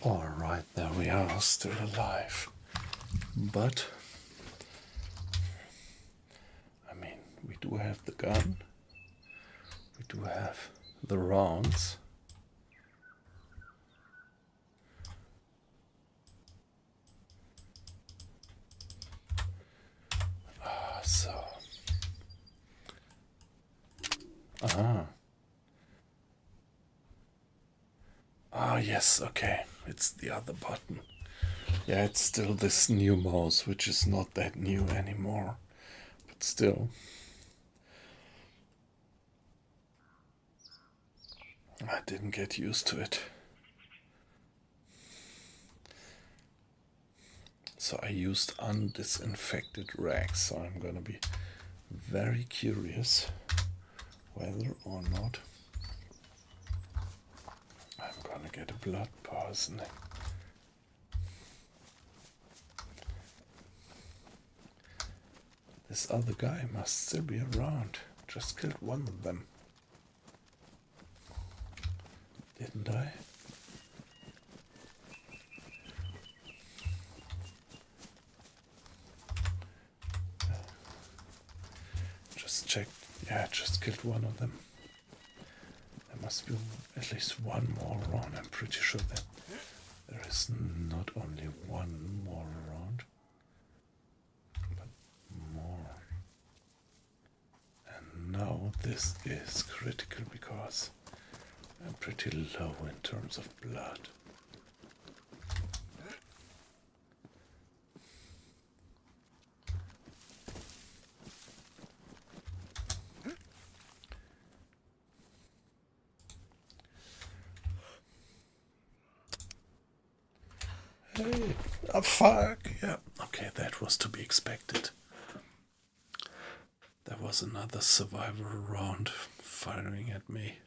Alright, there we are, still alive. But, I mean, we do have the gun. We do have the rounds. So. Ah, yes, okay. It's the other button. Yeah, it's still this new mouse, which is not that new anymore. But still. I didn't get used to it. So I used undisinfected rags, so I'm gonna be very curious whether or not I'm gonna get a blood poisoning. This other guy must still be around. Just killed one of them. Didn't I? Just checked. Yeah, just killed one of them. There must be at least one more around. I'm pretty sure that there is not only one more around, but more. And now this is critical because I'm pretty low in terms of blood. Hey, oh fuck, yeah, okay, that was to be expected. There was another survivor around firing at me.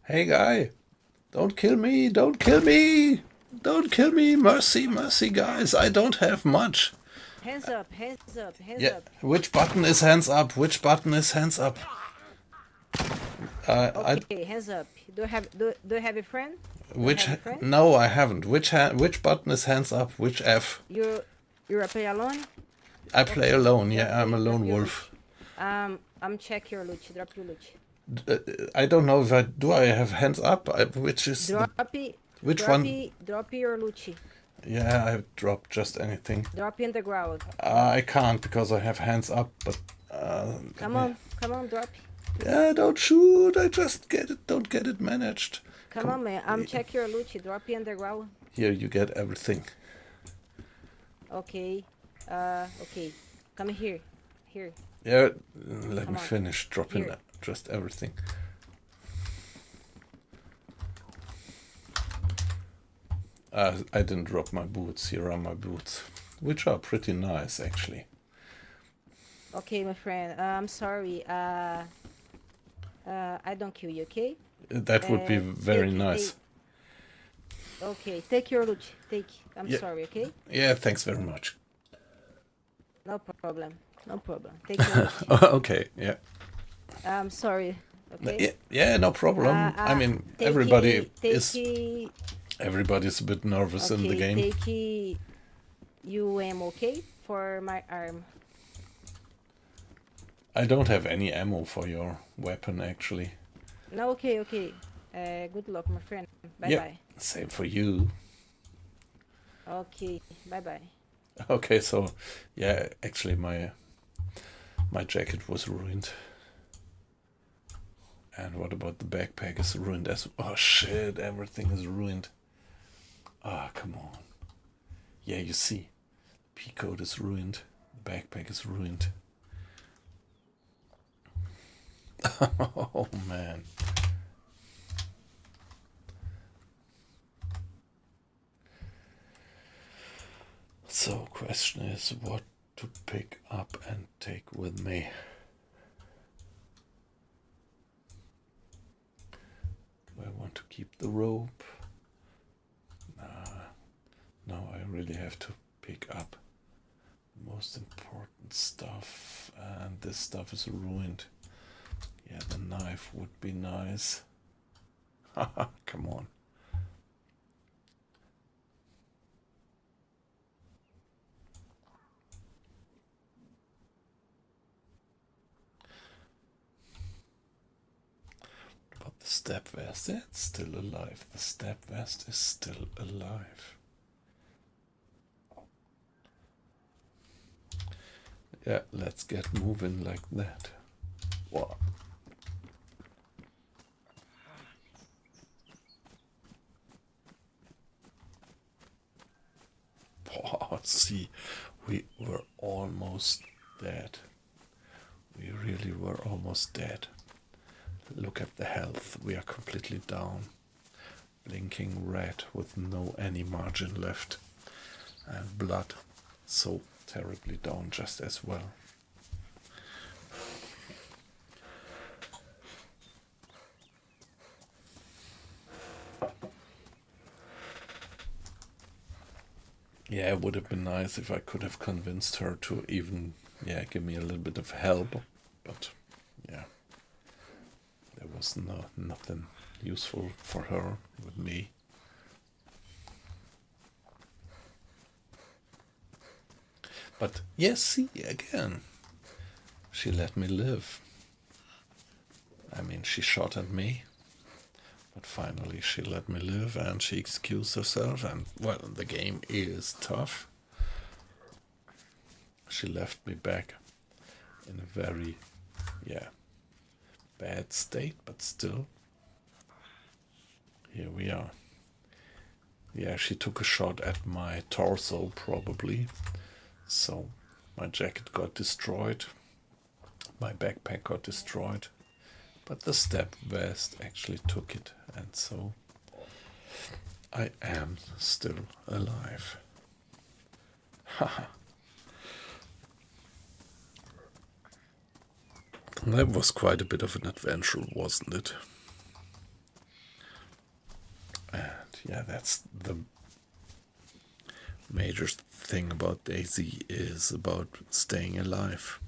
Hey guy, don't kill me, don't kill me, don't kill me, mercy, mercy guys, I don't have much. Hands up, hands up, hands Yeah, up. which button is hands up? Which button is hands up? Okay, hands up. Do you have a friend? Which have a friend? no, I haven't. Which button is hands up? Which F? You're a player alone? I play alone. Yeah, I'm a drop lone your wolf. I'm check your loot. Drop your loot. I don't know if I do. I have hands up. Which is which one? Drop your loot. Yeah, I dropped just anything. Drop in the ground. I can't because I have hands up. But Come on, drop. yeah, don't shoot. I just don't get it managed. Come on, man. I'm check your loot. Drop in the ground. Here, you get everything. Okay. Okay. Come here. Here. Yeah, let Come me on. finish dropping Here. just everything. I didn't drop my boots. Here are my boots, which are pretty nice actually. Okay, my friend. I'm sorry. I don't kill you, okay? That would be very nice. Okay, take your loot. I'm Yeah. sorry, okay? Yeah, thanks very much. No problem. No problem. Take your loot. Okay, yeah. I'm sorry, okay? Yeah, no problem. I mean, everybody's a bit nervous in the game. Take you ammo, okay? For my arm. I don't have any ammo for your weapon actually. No, okay. Good luck, my friend. Bye Yeah, bye. same for you. Okay, bye bye. Okay, so yeah, actually my jacket was ruined. And what about the backpack is ruined as oh shit, everything is ruined. Ah, come on. Yeah, you see. P code is ruined. The backpack is ruined. Oh man. So question is what to pick up and take with me. Do I want to keep the rope? No, I really have to pick up the most important stuff, and this stuff is ruined. Yeah, the knife would be nice. Haha, come on. But the step vest, it's still alive. The step vest is still alive. Yeah, let's get moving like that. Wow. Oh, see, we were almost dead. We really were almost dead. Look at the health. We are completely down. Blinking red with no any margin left. And blood so terribly down just as well. Yeah, it would have been nice if I could have convinced her to even, give me a little bit of help. But, yeah, there was nothing useful for her with me. But, yes, see, again, she let me live. I mean, she shot at me. But finally she let me live and she excused herself, and well, the game is tough. She left me back in a very, bad state, but still, here we are. Yeah, she took a shot at my torso, probably. So my jacket got destroyed, my backpack got destroyed. But the step vest actually took it, and so I am still alive. Haha. That was quite a bit of an adventure, wasn't it? And yeah, that's the major thing about DayZ, is about staying alive.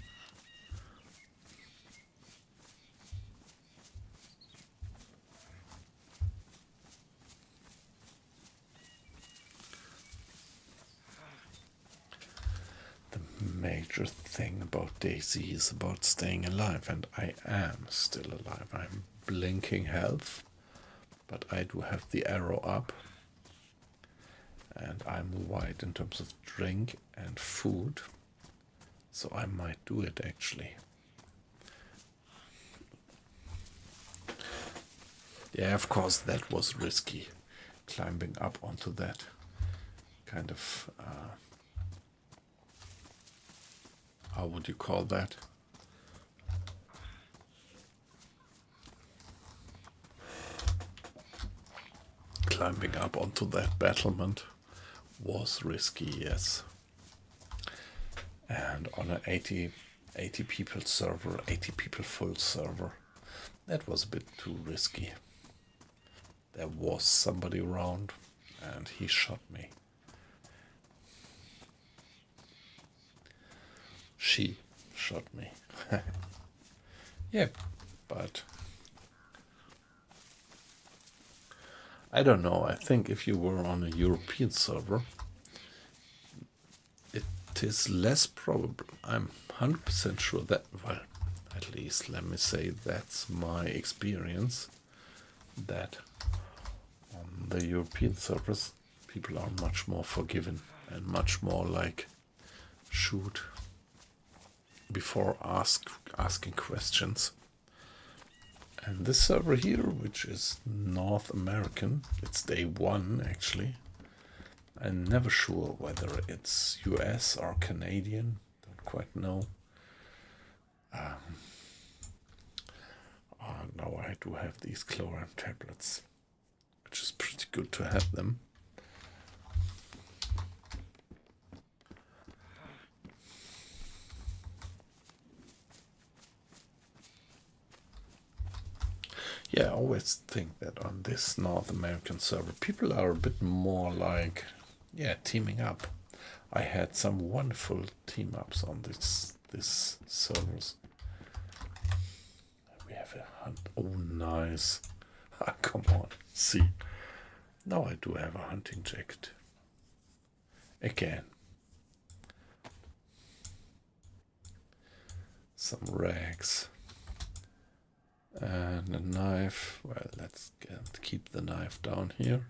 Major thing about DayZ is about staying alive, and I am still alive. I'm blinking health, but I do have the arrow up, and I'm white in terms of drink and food, so I might do it actually. Yeah, of course, that was risky, climbing up onto that kind of how would you call that? Climbing up onto that battlement was risky, yes. And on an 80 people server, 80 people full server, that was a bit too risky. There was somebody around and he shot me. She shot me. Yeah, but I don't know. I think if you were on a European server, it is less probable. I'm 100% sure that, well, at least let me say that's my experience, that on the European servers, people are much more forgiving and much more like shoot before asking questions. And this server here, which is North American, it's day 1 actually. I'm never sure whether it's US or Canadian, don't quite know. Now I do have these chlorine tablets, which is pretty good to have them. Yeah, I always think that on this North American server, people are a bit more like, teaming up. I had some wonderful team ups on this servers. We have Oh, nice. Ah, come on. See. Now I do have a hunting jacket. Again. Some rags. And a knife. Well, let's keep the knife down here.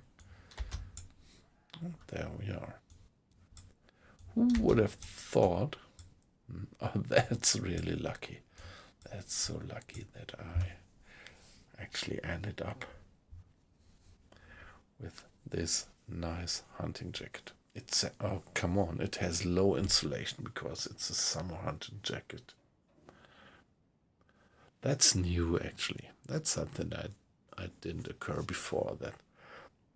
There we are. Who would have thought? Oh, that's really lucky. That's so lucky that I actually ended up with this nice hunting jacket. It's oh, come on, it has low insulation because it's a summer hunting jacket. That's new, actually. That's something I didn't occur before, that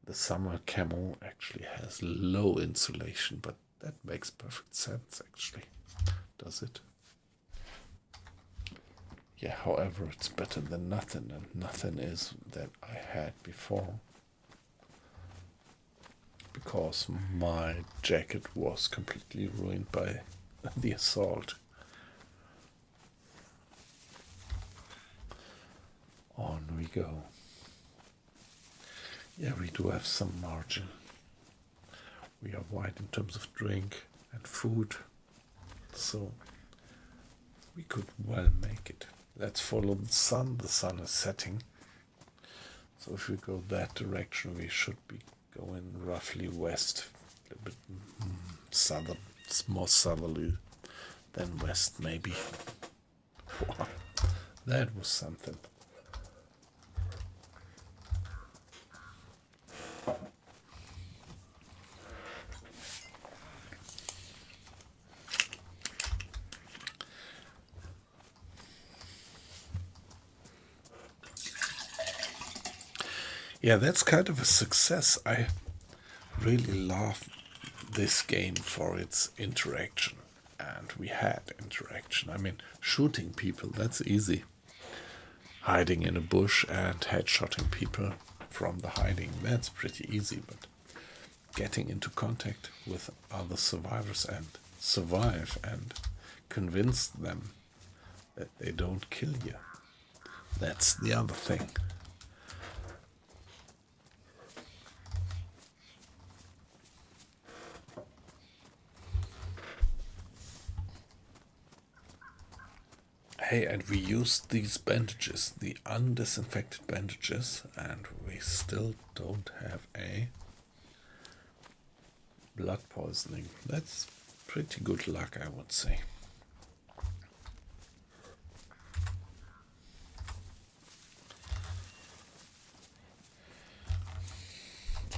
the summer camo actually has low insulation, but that makes perfect sense, actually. Does it? Yeah, however, it's better than nothing, and nothing is that I had before, because my jacket was completely ruined by the assault. On we go. Yeah, we do have some margin. We are wide in terms of drink and food, so we could well make it. Let's follow the sun. The sun is setting, so if we go that direction, we should be going roughly west, a little bit southern. It's more southerly than west, maybe. Wow, that was something. Yeah, that's kind of a success. I really love this game for its interaction. And we had interaction. I mean, shooting people, that's easy. Hiding in a bush and headshotting people from the hiding, that's pretty easy. But getting into contact with other survivors and survive and convince them that they don't kill you, that's the other thing. Hey, and we used these bandages, the undisinfected bandages, and we still don't have a blood poisoning. That's pretty good luck, I would say.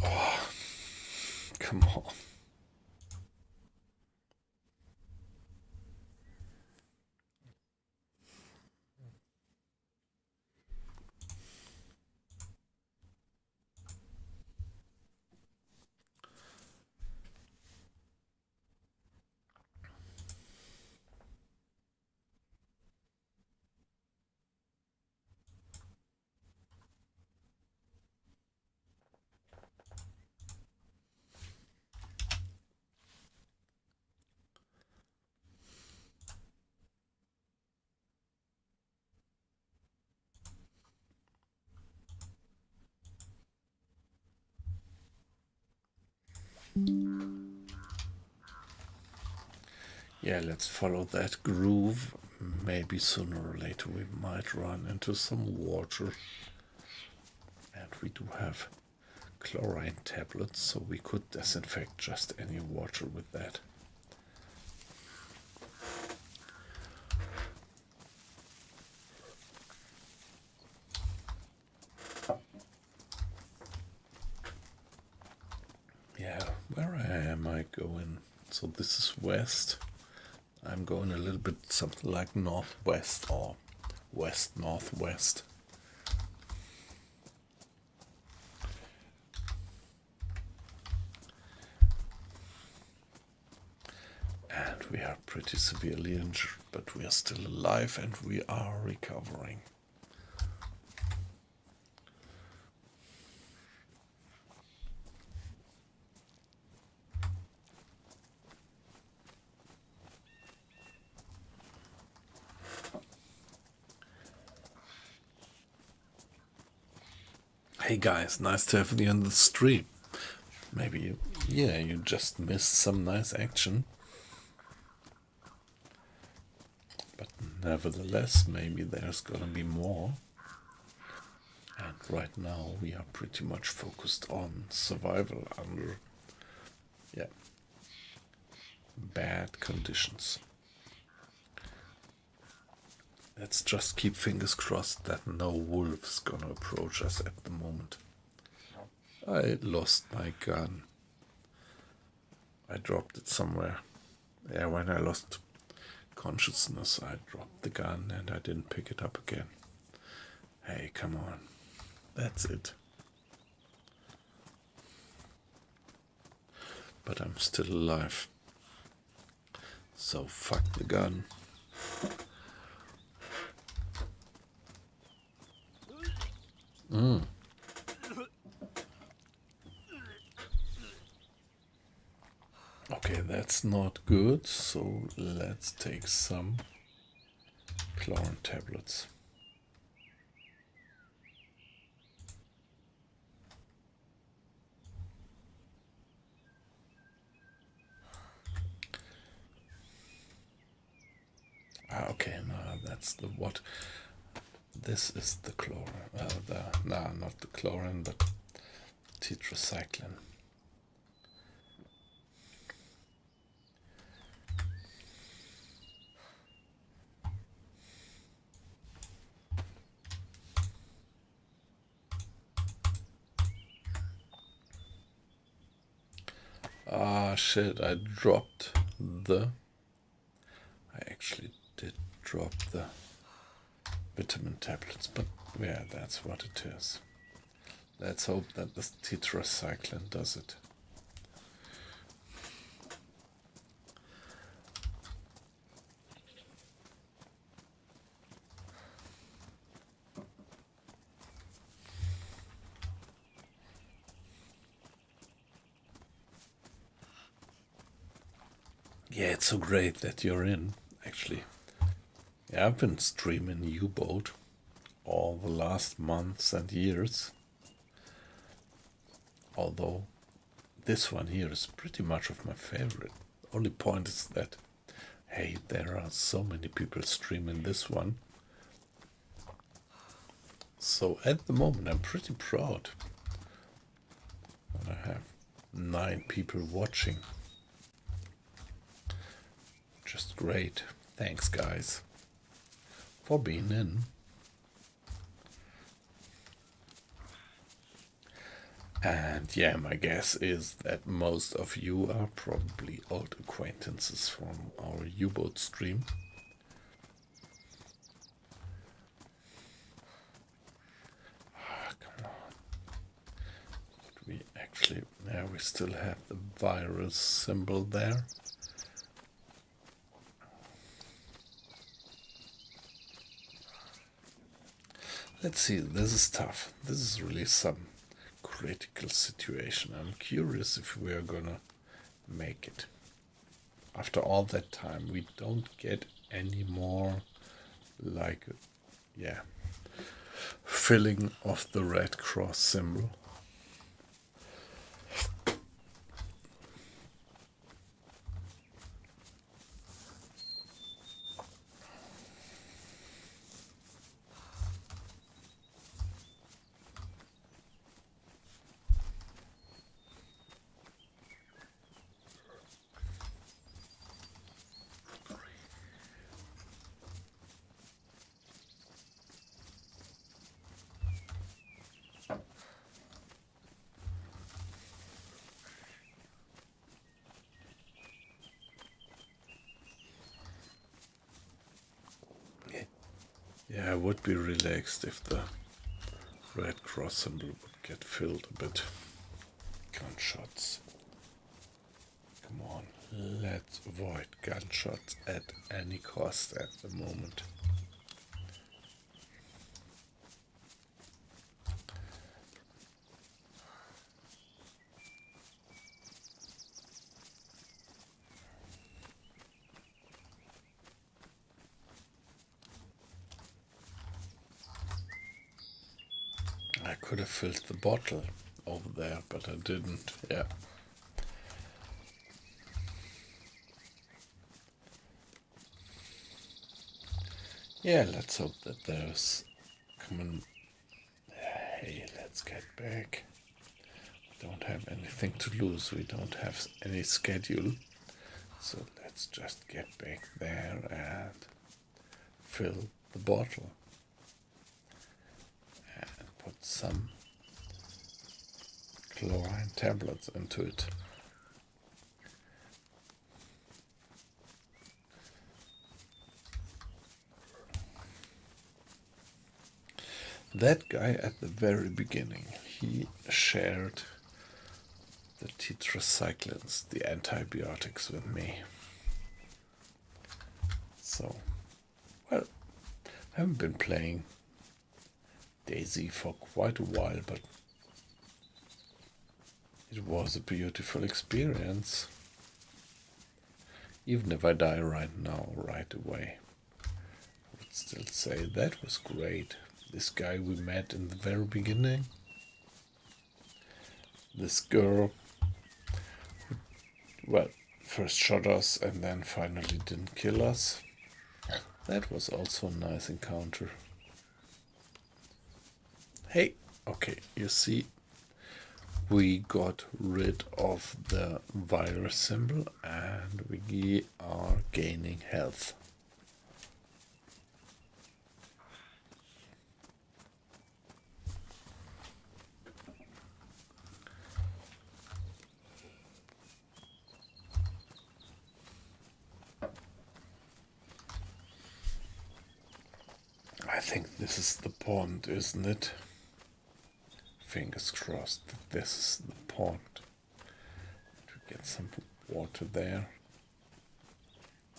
Oh, come on. Yeah, let's follow that groove. Maybe sooner or later we might run into some water. And we do have chlorine tablets, so we could disinfect just any water with that. Yeah, where am I going? So this is west. I'm going a little bit something like northwest or west-northwest. And we are pretty severely injured, but we are still alive and we are recovering. Hey guys, nice to have you on the stream. Maybe you just missed some nice action. But nevertheless, maybe there's gonna be more. And right now we are pretty much focused on survival under bad conditions. Let's just keep fingers crossed that no wolf's gonna approach us at the moment. I lost my gun. I dropped it somewhere. Yeah, when I lost consciousness, I dropped the gun and I didn't pick it up again. Hey, come on. That's it. But I'm still alive. So fuck the gun. Okay, that's not good, so let's take some chlorine tablets. Okay, no, that's the what. This is the chlorine. Not the chlorine, but tetracycline. Ah, shit, I actually did drop the vitamin tablets, but yeah, that's what it is. Let's hope that the tetracycline does it. Yeah, it's so great that you're in, actually. Yeah, I've been streaming U-Boat all the last months and years. Although this one here is pretty much of my favorite. Only point is that, hey, there are so many people streaming this one. So at the moment I'm pretty proud that I have 9 people watching. Just great. Thanks guys for being in. And yeah, my guess is that most of you are probably old acquaintances from our U-Boat stream. Come on. We actually, yeah, we still have the virus symbol there. Let's see, this is tough. This is really some critical situation. I'm curious if we are gonna make it. After all that time, we don't get any more, like, yeah, filling of the Red Cross symbol. Yeah, I would be relaxed if the Red Cross symbol would get filled a bit. Gunshots. Come on, let's avoid gunshots at any cost at the moment. could have filled the bottle over there, but I didn't. Yeah. Yeah, let's hope that there's common. Hey, let's get back. We don't have anything to lose. We don't have any schedule. So let's just get back there and fill the bottle. And put some chlorine tablets into it. That guy at the very beginning, he shared the tetracyclines, the antibiotics, with me. So, well, I haven't been playing DayZ for quite a while, but it was a beautiful experience. Even if I die right now, right away, I would still say that was great. This guy we met in the very beginning, this girl who, well, first shot us and then finally didn't kill us. That was also a nice encounter. Hey, okay, you see, we got rid of the virus symbol and we are gaining health. I think this is the pond, isn't it? Fingers crossed that this is the pond. To get some water there.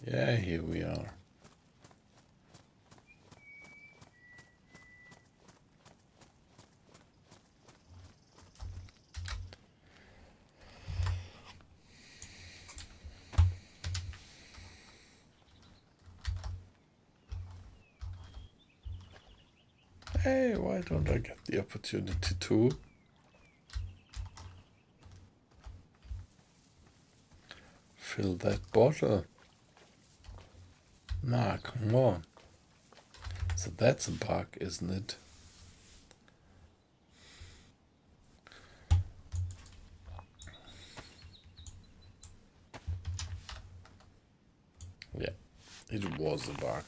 Yeah, here we are. Hey, why don't I get the opportunity to? Fill that bottle. Nah, come on. So that's a bug, isn't it? Yeah, it was a bug.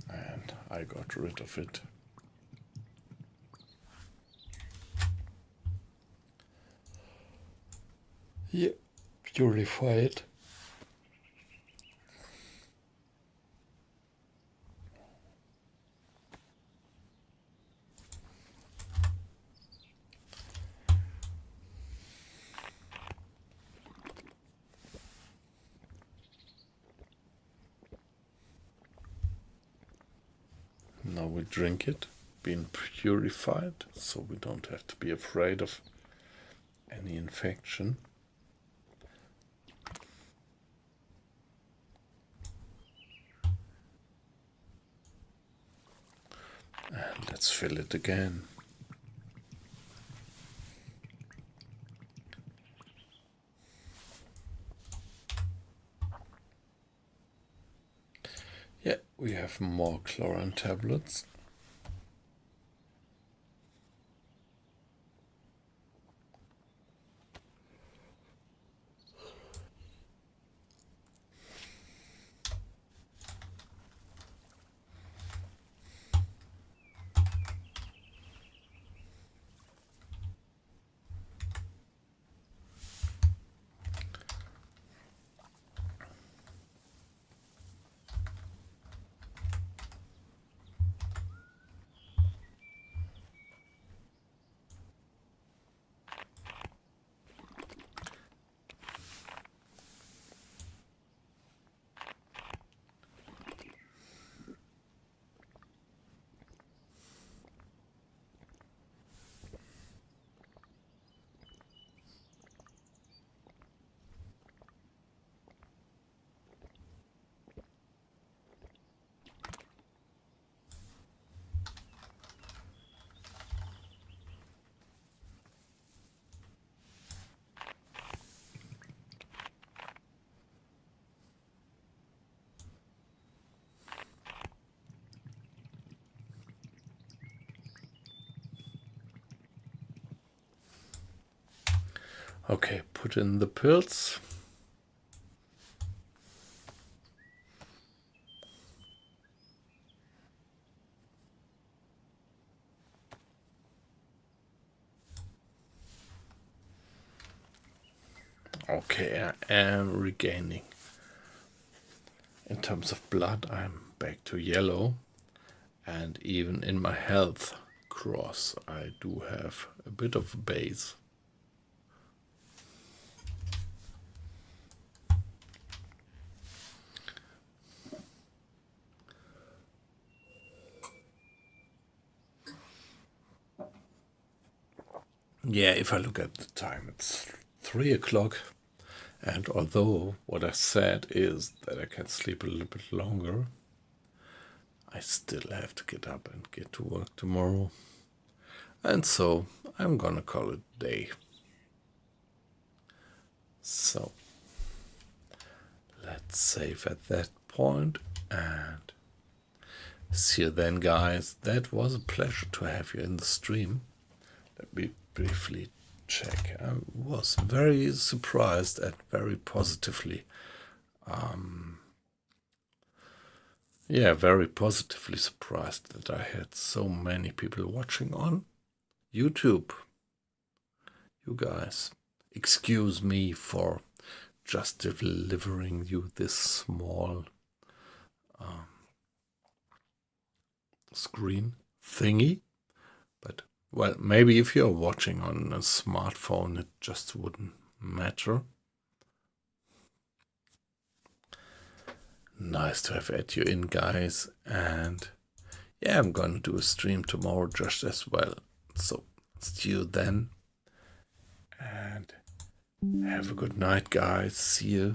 And I got rid of it. Yeah, purify it. Now we drink it, being purified, so we don't have to be afraid of any infection. And let's fill it again. Yeah, we have more chlorine tablets. Okay, put in the pills. Okay, I am regaining. In terms of blood, I'm back to yellow. And even in my health cross, I do have a bit of a base. Yeah, if I look at the time, it's 3 o'clock. And although what I said is that I can sleep a little bit longer, I still have to get up and get to work tomorrow. And so I'm gonna call it a day. So let's save at that point and see you then, guys. That was a pleasure to have you in the stream. Let me briefly check. I was very surprised and very positively very positively surprised that I had so many people watching on YouTube. You guys, excuse me for just delivering you this small screen thingy. But, well, maybe if you're watching on a smartphone, it just wouldn't matter. Nice to have had you in, guys. And yeah, I'm gonna do a stream tomorrow just as well. So see you then. And have a good night, guys. See you.